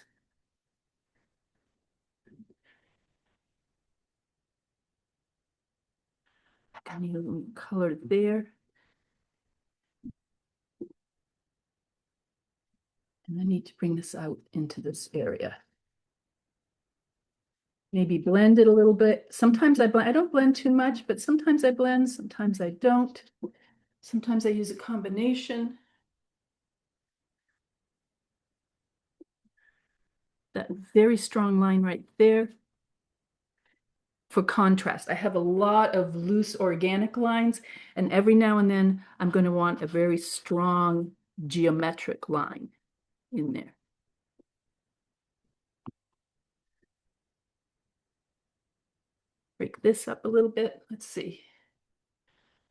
I need a little color there. And I need to bring this out into this area. Maybe blend it a little bit. Sometimes I blend, I don't blend too much, but sometimes I blend, sometimes I don't. Sometimes I use a combination. That very strong line right there. For contrast, I have a lot of loose organic lines, and every now and then I'm going to want a very strong geometric line in there. Break this up a little bit. Let's see.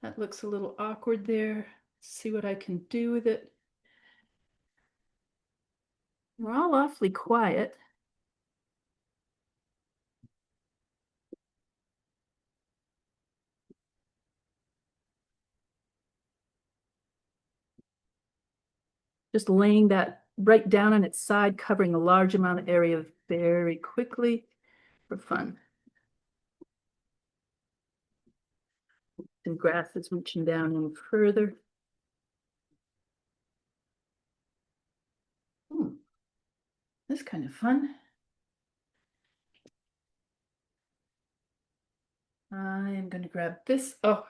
That looks a little awkward there. Let's see what I can do with it. We're all awfully quiet. Just laying that right down on its side, covering a large amount of area very quickly for fun. And grass is reaching down even further. That's kind of fun. I am going to grab this. Oh,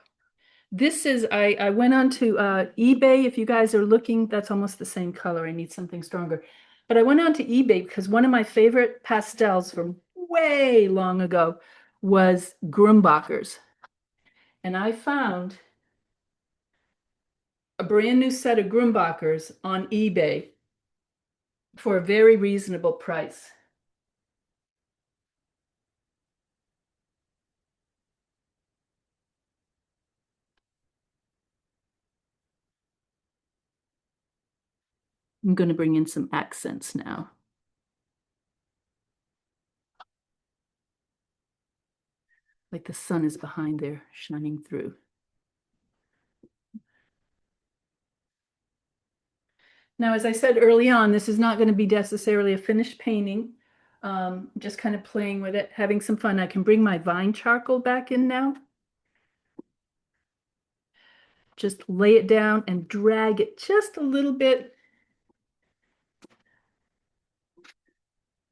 this is, I went on to eBay. If you guys are looking, that's almost the same color. I need something stronger. But I went on to eBay because one of my favorite pastels from way long ago was Grumbacher's. And I found a brand new set of Grumbacher's on eBay for a very reasonable price. I'm going to bring in some accents now. Like the sun is behind there, shining through. Now, as I said early on, this is not going to be necessarily a finished painting. Just kind of playing with it, having some fun. I can bring my vine charcoal back in now. Just lay it down and drag it just a little bit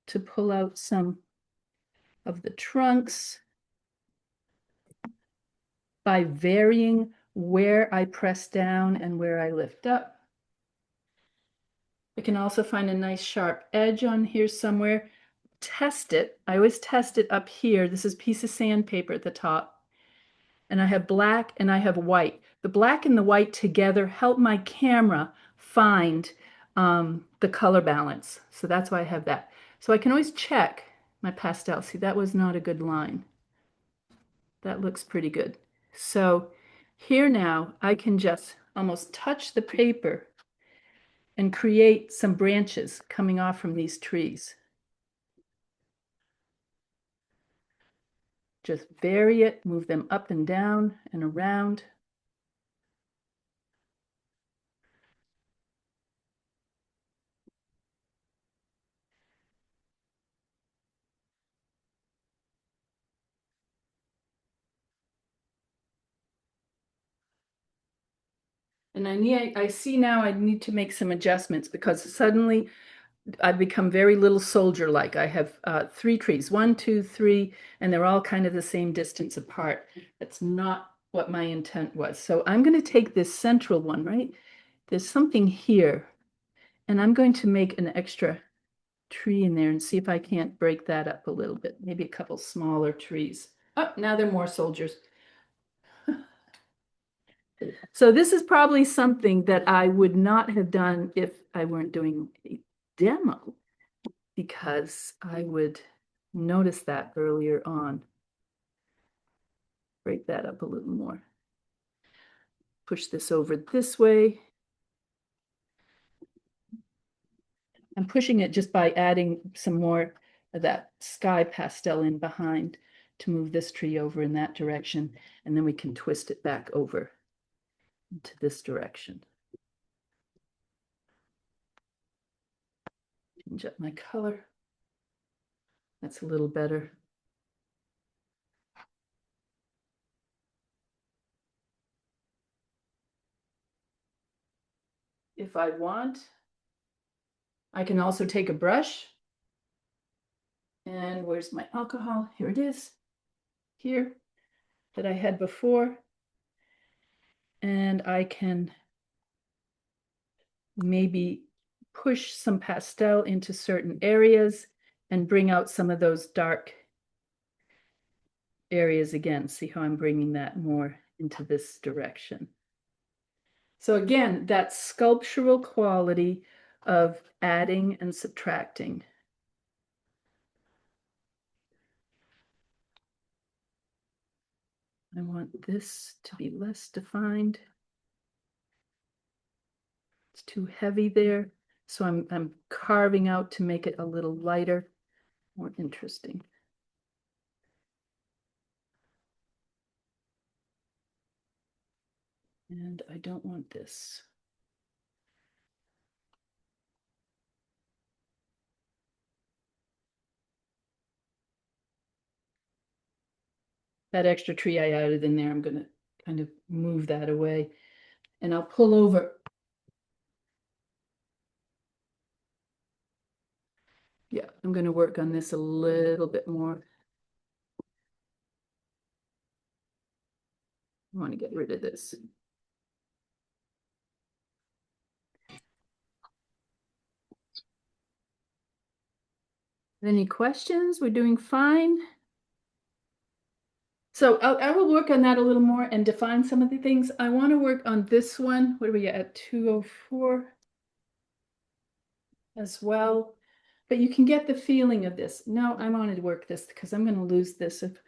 to pull out some of the trunks by varying where I press down and where I lift up. I can also find a nice sharp edge on here somewhere. Test it. I always test it up here. This is a piece of sandpaper at the top. And I have black and I have white. The black and the white together help my camera find the color balance. So that's why I have that. So I can always check my pastel. See, that was not a good line. That looks pretty good. So here now I can just almost touch the paper and create some branches coming off from these trees. Just vary it, move them up and down and around. And I see now I need to make some adjustments because suddenly I've become very little soldier-like. I have 3 trees, 1, 2, 3, and they're all kind of the same distance apart. That's not what my intent was. So I'm going to take this central one, right? There's something here, and I'm going to make an extra tree in there and see if I can't break that up a little bit. Maybe a couple smaller trees. Oh, now they're more soldiers. So this is probably something that I would not have done if I weren't doing a demo, because I would notice that earlier on. Break that up a little more. Push this over this way. I'm pushing it just by adding some more of that sky pastel in behind to move this tree over in that direction, and then we can twist it back over into this direction. Change up my color. That's a little better. If I want, I can also take a brush. And where's my alcohol? Here it is. Here, that I had before. And I can maybe push some pastel into certain areas and bring out some of those dark areas again. See how I'm bringing that more into this direction. So again, that sculptural quality of adding and subtracting. I want this to be less defined. It's too heavy there. So I'm carving out to make it a little lighter, more interesting. And I don't want this. That extra tree I added in there, I'm going to kind of move that away. And I'll pull over. Yeah, I'm going to work on this a little bit more. I want to get rid of this. Any questions? We're doing fine. So I will work on that a little more and define some of the things. I want to work on this one. What are we at? 204 as well. But you can get the feeling of this. No, I want to work this because I'm going to lose this if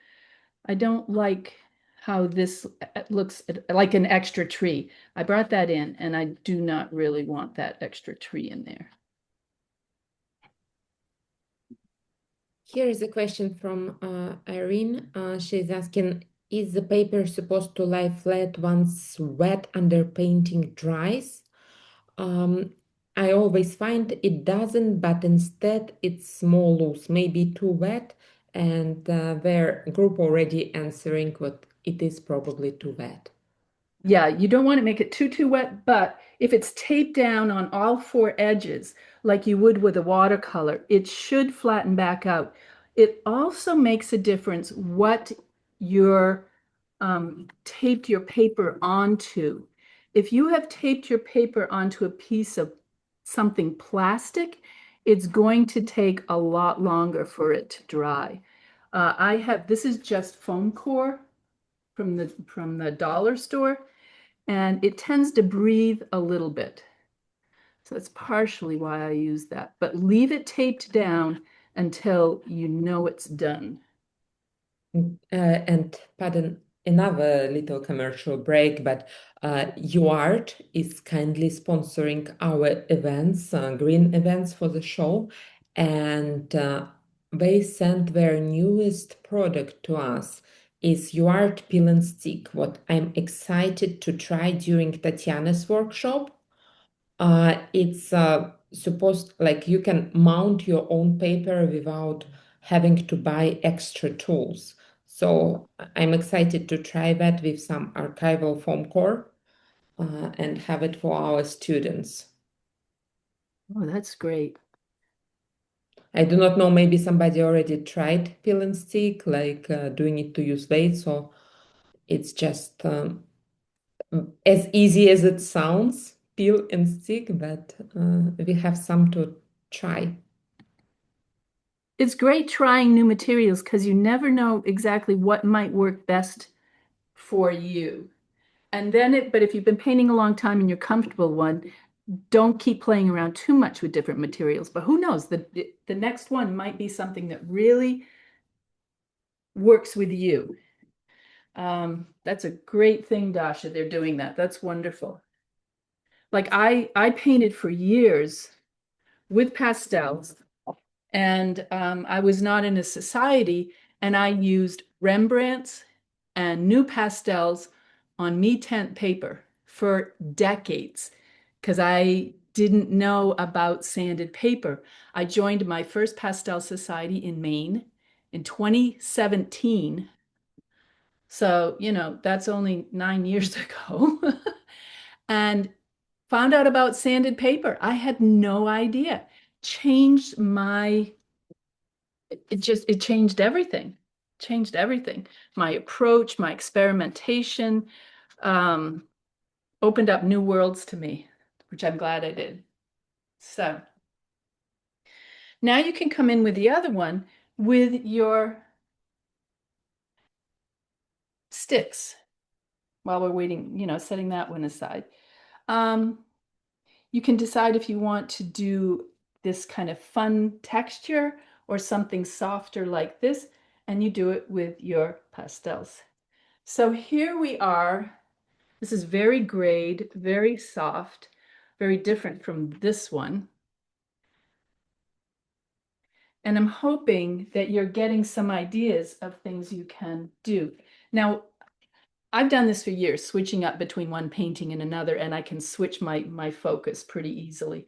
I don't like how this looks like an extra tree. I brought that in and I do not really want that extra tree in there. Here is a question from Irene. She's asking, is the paper supposed to lie flat once wet under painting dries? I always find it doesn't, but instead it's more loose, maybe too wet, and their group already answering what it is probably too wet. Yeah, you don't want to make it too wet, but if it's taped down on all 4 edges, like you would with a watercolor, it should flatten back out. It also makes a difference what you're taped your paper onto. If you have taped your paper onto a piece of something plastic, it's going to take a lot longer for it to dry. This is just foam core from the dollar store, and it tends to breathe a little bit. So that's partially why I use that. But leave it taped down until you know it's done. And pardon, another little commercial break, but UArt is kindly sponsoring our events, green events for the show, and they sent their newest product to us is UArt Peel and Stick, what I'm excited to try during Tatiana's workshop. It's supposed like you can mount your own paper without having to buy extra tools. So I'm excited to try that with some archival foam core. and have it for our students. Oh, that's great. I do not know, maybe somebody already tried peel and stick, like doing it to use weights, or it's just as easy as it sounds, peel and stick, but we have some to try. It's great trying new materials because you never know exactly what might work best for you. And then but if you've been painting a long time and you're comfortable one, don't keep playing around too much with different materials. But who knows, the next one might be something that really works with you. That's a great thing, Dasha. They're doing that. That's wonderful. Like I painted for years with pastels, and I was not in a society, and I used Rembrandts and new pastels on Me-Tent paper for decades because I didn't know about sanded paper. I joined my first pastel society in Maine in 2017. So, that's only 9 years ago. And found out about sanded paper. I had no idea. Changed my, it changed everything. Changed everything. My approach, my experimentation, um, opened up new worlds to me, which I'm glad I did. So now you can come in with the other one with your sticks while we're waiting, setting that one aside. You can decide if you want to do this kind of fun texture or something softer like this, and you do it with your pastels. So here we are. This is very grayed, very soft, very different from this one. And I'm hoping that you're getting some ideas of things you can do. Now, I've done this for years, switching up between one painting and another, and I can switch my focus pretty easily.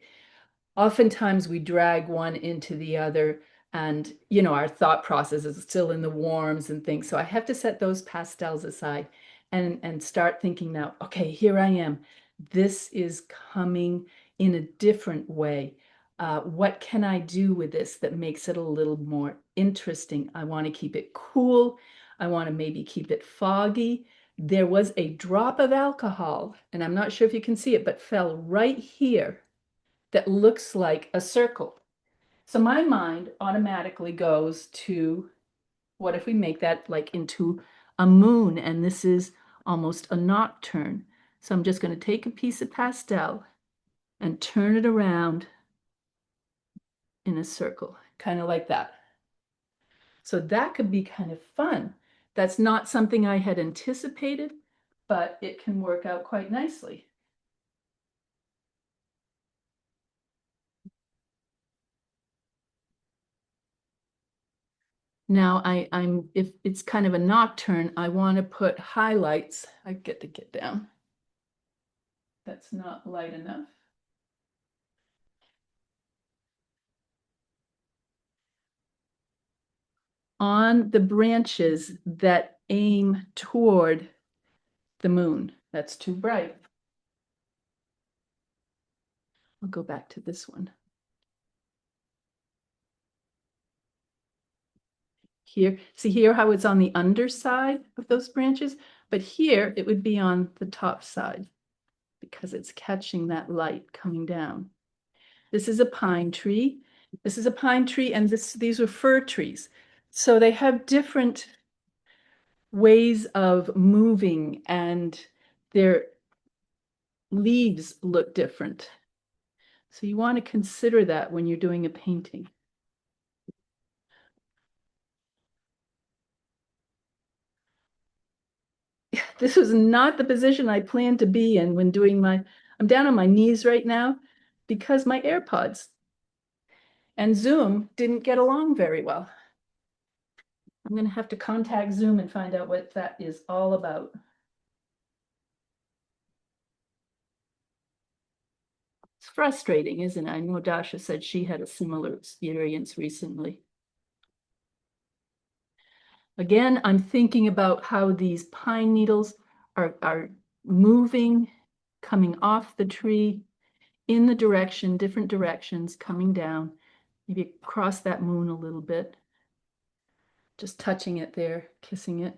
Oftentimes we drag one into the other, and our thought process is still in the warms and things. So I have to set those pastels aside and start thinking now, okay, here I am. This is coming in a different way. What can I do with this that makes it a little more interesting? I want to keep it cool. I want to maybe keep it foggy. There was a drop of alcohol, and I'm not sure if you can see it, but fell right here that looks like a circle. So my mind automatically goes to, what if we make that like into a moon, and this is almost a nocturne. So I'm just going to take a piece of pastel and turn it around in a circle, kind of like that. So that could be kind of fun. That's not something I had anticipated, but it can work out quite nicely. Now I'm if it's kind of a nocturne, I want to put highlights. I get to get down. That's not light enough. On the branches that aim toward the moon. That's too bright. I'll go back to this one. Here, see here how it's on the underside of those branches, but here it would be on the top side because it's catching that light coming down. This is a pine tree. This is a pine tree, and these are fir trees. So they have different ways of moving, and their leaves look different. So you want to consider that when you're doing a painting. This was not the position I planned to be in when doing I'm down on my knees right now because my AirPods and Zoom didn't get along very well. I'm going to have to contact Zoom and find out what that is all about. It's frustrating, isn't it? I know Dasha said she had a similar experience recently. Again, I'm thinking about how these pine needles are moving coming off the tree in the direction, different directions, coming down. Maybe across that moon a little bit. Just touching it there, kissing it.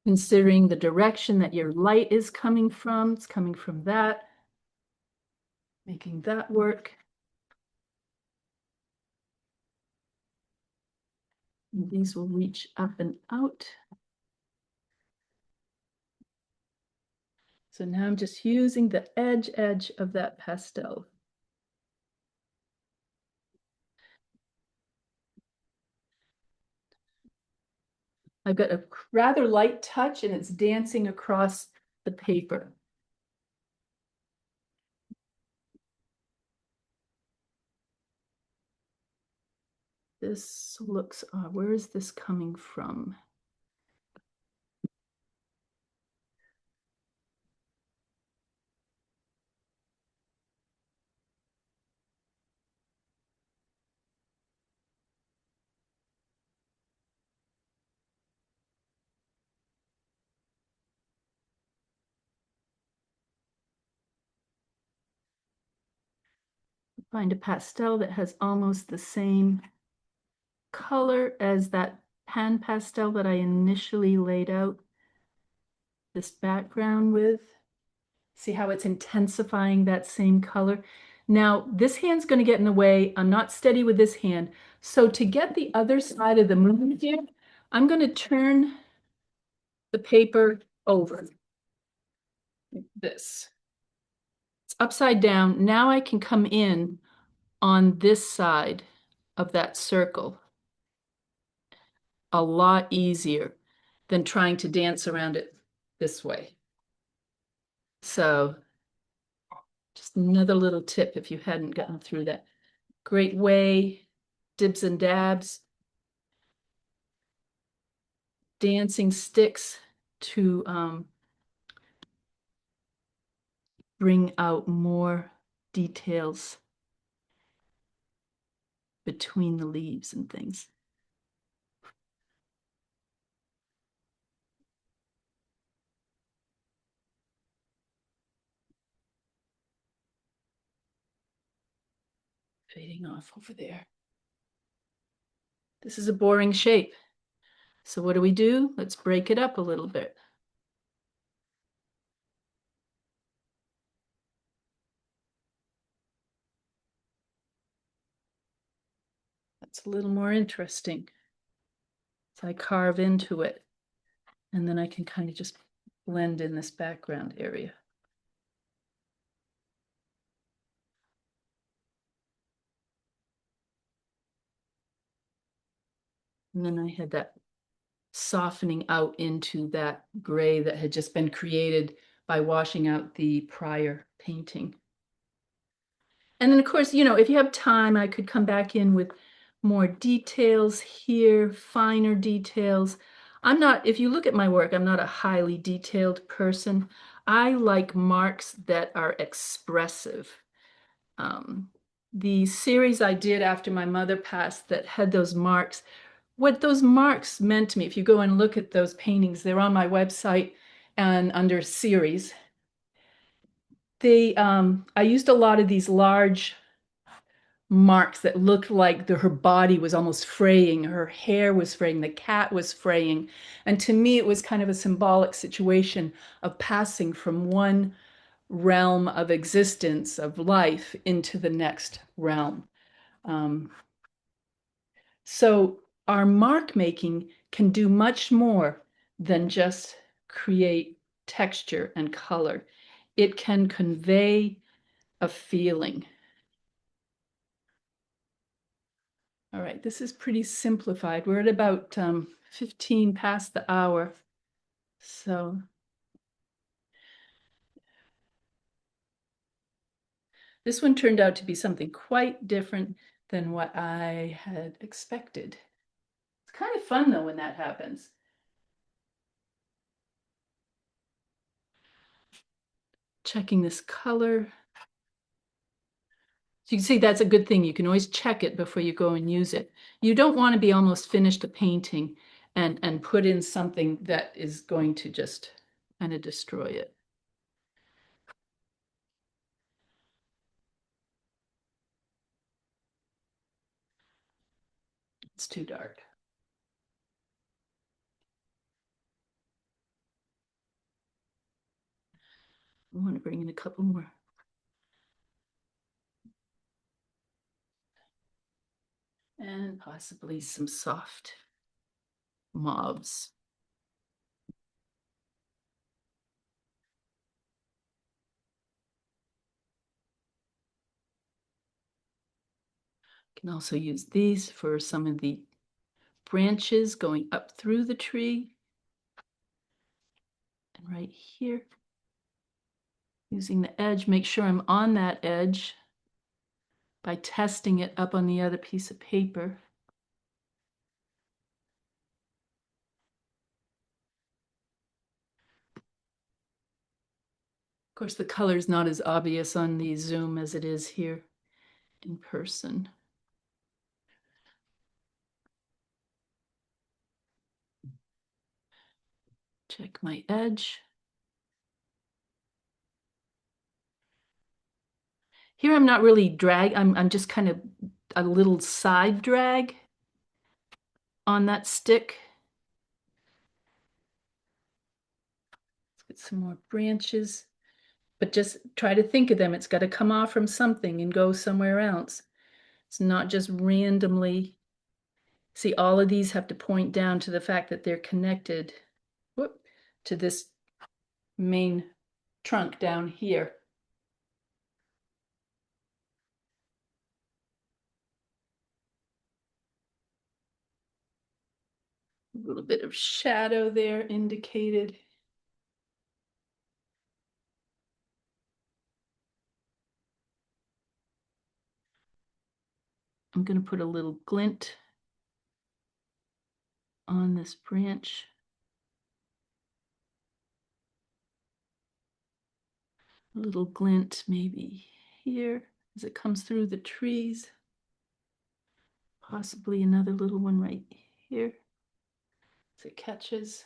Considering the direction that your light is coming from, it's coming from that, making that work. And these will reach up and out. So now I'm just using the edge of that pastel. I've got a rather light touch and it's dancing across the paper. This looks, where is this coming from? Find a pastel that has almost the same color as that pan pastel that I initially laid out this background with. See how it's intensifying that same color? Now, this hand's going to get in the way. I'm not steady with this hand. So to get the other side of the moon here, I'm going to turn the paper over like this. It's upside down. Now I can come in on this side of that circle a lot easier than trying to dance around it this way. So just another little tip if you hadn't gotten through that. Great way, dibs and dabs, dancing sticks to bring out more details between the leaves and things. Fading off over there. This is a boring shape. So what do? Let's break it up a little bit. That's a little more interesting. So I carve into it, and then I can kind of just blend in this background area. And then I had that softening out into that gray that had just been created by washing out the prior painting. And then of course, you know, if you have time, I could come back in with more details here, finer details. If you look at my work, I'm not a highly detailed person. I like marks that are expressive. The series I did after my mother passed that had those marks, what those marks meant to me, if you go and look at those paintings, they're on my website and under series. I used a lot of these large marks that looked like her body was almost fraying, her hair was fraying, the cat was fraying. And to me, it was kind of a symbolic situation of passing from one realm of existence, of life, into the next realm. So our mark making can do much more than just create texture and color. It can convey a feeling. All right, this is pretty simplified. We're at about 15 past the hour. So this one turned out to be something quite different than what I had expected. It's kind of fun though when that happens. Checking this color. So you can see that's a good thing. You can always check it before you go and use it. You don't want to be almost finished a painting and put in something that is going to just kind of destroy it. It's too dark. I want to bring in a couple more. And possibly some soft mauves. Can also use these for some of the branches going up through the tree. And right here, using the edge, make sure I'm on that edge by testing it up on the other piece of paper. Of course, the color is not as obvious on the Zoom as it is here in person. Check my edge. Here I'm not really I'm just kind of a little side drag on that stick. Let's get some more branches, but just try to think of them. It's got to come off from something and go somewhere else. It's not just randomly. See, all of these have to point down to the fact that they're connected to this main trunk down here. A little bit of shadow there indicated. I'm going to put a little glint on this branch. A little glint maybe here as it comes through the trees. Possibly another little one right here as it catches.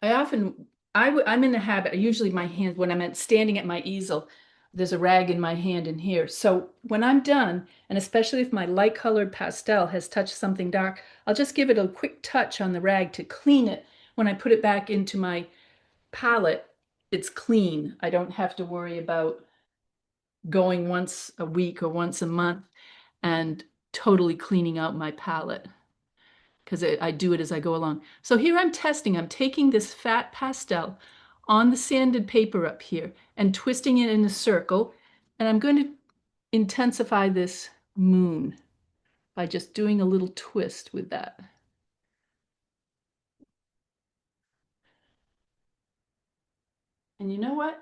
I'm in the habit, usually my hand, when I'm standing at my easel, there's a rag in my hand in here. So when I'm done, and especially if my light colored pastel has touched something dark, I'll just give it a quick touch on the rag to clean it. When I put it back into my palette, it's clean. I don't have to worry about going once a week or once a month and totally cleaning out my palette, because I do it as I go along. So here I'm testing. I'm taking this fat pastel on the sanded paper up here and twisting it in a circle. And I'm going to intensify this moon by just doing a little twist with that. And you know what?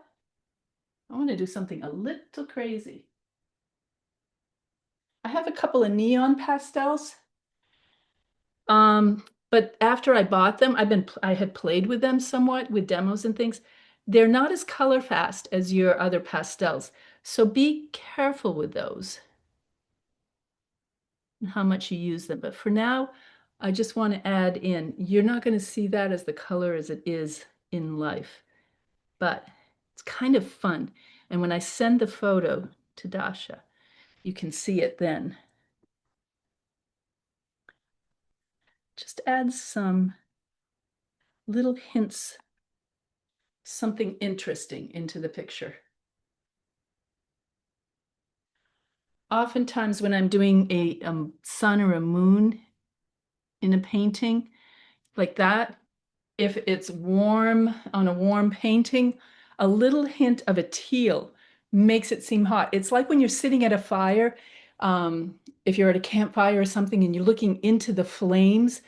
I want to do something a little crazy. I have a couple of neon pastels. But after I bought them, I had played with them somewhat with demos and things. They're not as color fast as your other pastels. So be careful with those and how much you use them. But for now, I just want to add in, you're not going to see that as the color as it is in life, but it's kind of fun. And when I send the photo to Dasha, you can see it then. Just add some little hints, something interesting into the picture. Oftentimes when I'm doing a sun or a moon in a painting like that, if it's warm on a warm painting, a little hint of a teal makes it seem hot. It's like when you're sitting at a fire, if you're at a campfire or something and you're looking into the flames,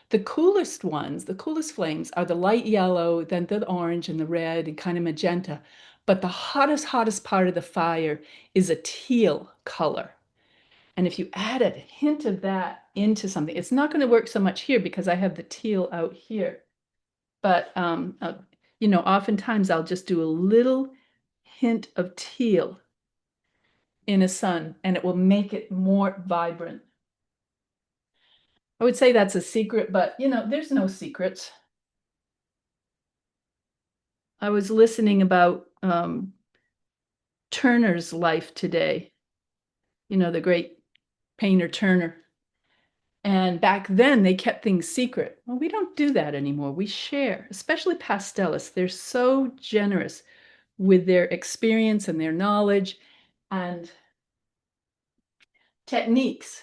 the coolest flames are the light yellow, then the orange and the red and kind of magenta. But the hottest part of the fire is a teal color. And if you add a hint of that into something, it's not going to work so much here because I have the teal out here. But, you know, oftentimes I'll just do a little hint of teal in a sun, and it will make it more vibrant. I would say that's a secret, but there's no secrets. I was listening about Turner's life today, the great painter Turner. And back then they kept things secret. Well, we don't do that anymore. We share, especially pastelists. They're so generous with their experience and their knowledge and techniques.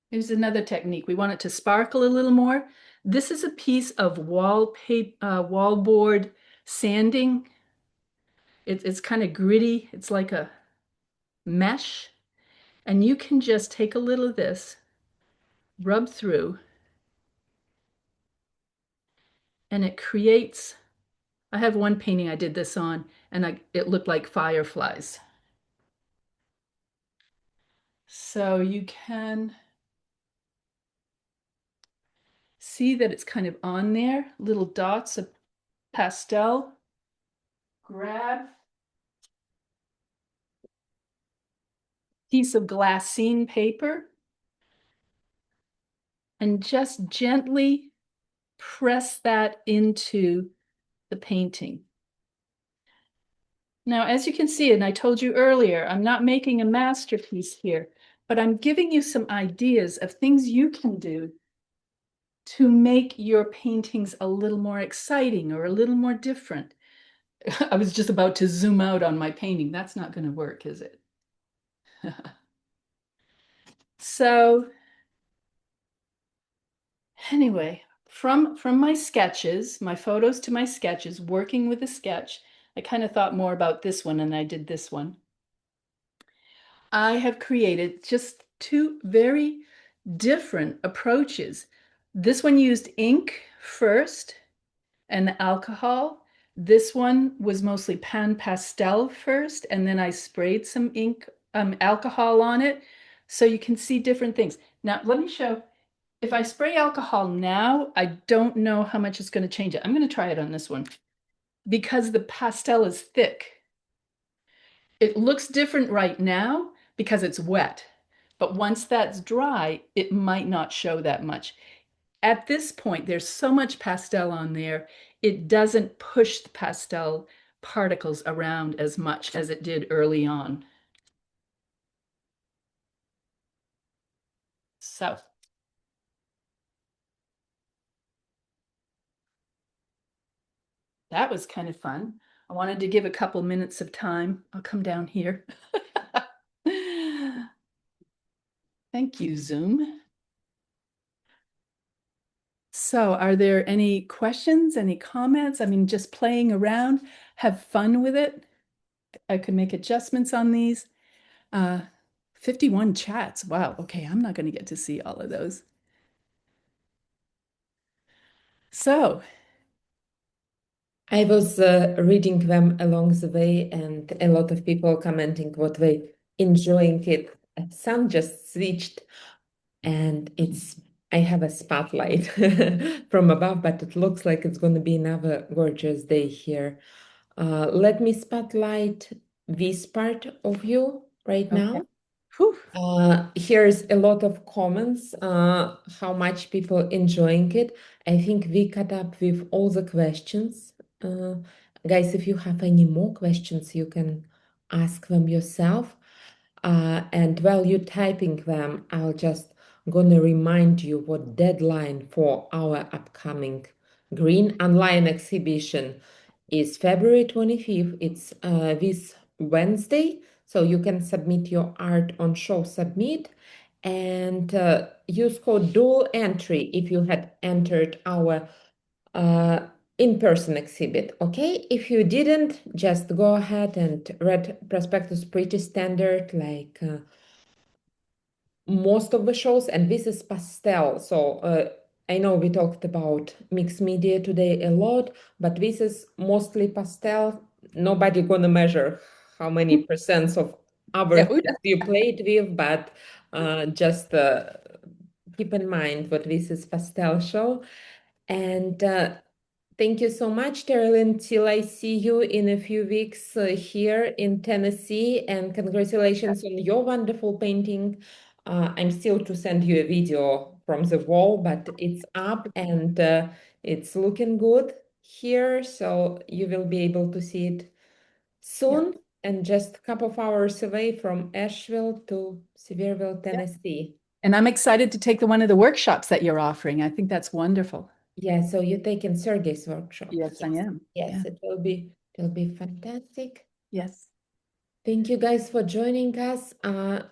Here's another technique. We want it to sparkle a little more. This is a piece of wallboard sanding. It's kind of gritty. It's like a mesh. And you can just take a little of this, rub through, and it creates. I have one painting I did this on, and it looked like fireflies. So you can see that it's kind of on there, little dots of pastel. Grab piece of glassine paper and just gently press that into the painting. Now, as you can see, and I told you earlier, I'm not making a masterpiece here, but I'm giving you some ideas of things you can do to make your paintings a little more exciting or a little more different. I was just about to zoom out on my painting. That's not going to work, is it? So anyway, from my sketches, my photos to my sketches, working with a sketch, I kind of thought more about this one and I did this one. I have created just two very different approaches. This one used ink first and alcohol. This one was mostly pan pastel first, and then I sprayed some ink, alcohol on it. So you can see different things. Now, let me show. If I spray alcohol now, I don't know how much it's going to change it. I'm going to try it on this one because the pastel is thick. It looks different right now because it's wet, but once that's dry, it might not show that much. At this point, there's so much pastel on there, it doesn't push the pastel particles around as much as it did early on. So that was kind of fun. I wanted to give a couple minutes of time. I'll come down here. Thank you, Zoom. So are there any questions, any comments? I mean, just playing around, have fun with it. I could make adjustments on these. 51 chats. Wow. Okay, I'm not going to get to see all of those. So I was reading them along the way, and a lot of people commenting what they enjoying it. Sun just switched, and I have a spotlight from above, but it looks like it's going to be another gorgeous day here. Let me spotlight this part of you right okay. now. Whew. Here's a lot of comments, how much people enjoying it. I think we caught up with all the questions. Guys, if you have any more questions, you can ask them yourself. And while you're typing them, I'll just gonna remind you what deadline for our upcoming Green Online exhibition is February 25th. It's this Wednesday. So you can submit your art on Show Submit and use code dual entry if you had entered our in-person exhibit. Okay, if you didn't, just go ahead and read prospectus pretty standard like most of the shows, and this is pastel. So I know we talked about mixed media today a lot, but this is mostly pastel. Nobody gonna measure how many percents of other Yeah, things you played with, but just keep in mind what this is pastel show. And Thank you so much, Terrilyn. Till I see you in a few weeks here in Tennessee, and congratulations on your wonderful painting. I'm still to send you a video from the wall, but it's up and it's looking good here, so you will be able to see it soon. And just a couple of hours away from Asheville to Sevierville, Tennessee. And I'm excited to take one of the workshops that you're offering. I think that's wonderful. Yeah, so you're taking Sergey's workshop. Yes, I am. Yes, Yeah. it'll be fantastic. Yes. Thank you guys for joining us.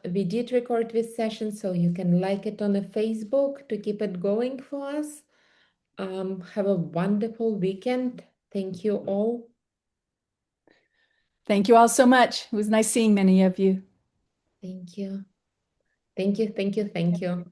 We did record this session, so you can like it on the Facebook to keep it going for us. Have a wonderful weekend. Thank you all. Thank you all so much. It was nice seeing many of you. Thank you. Thank you, thank you, thank you.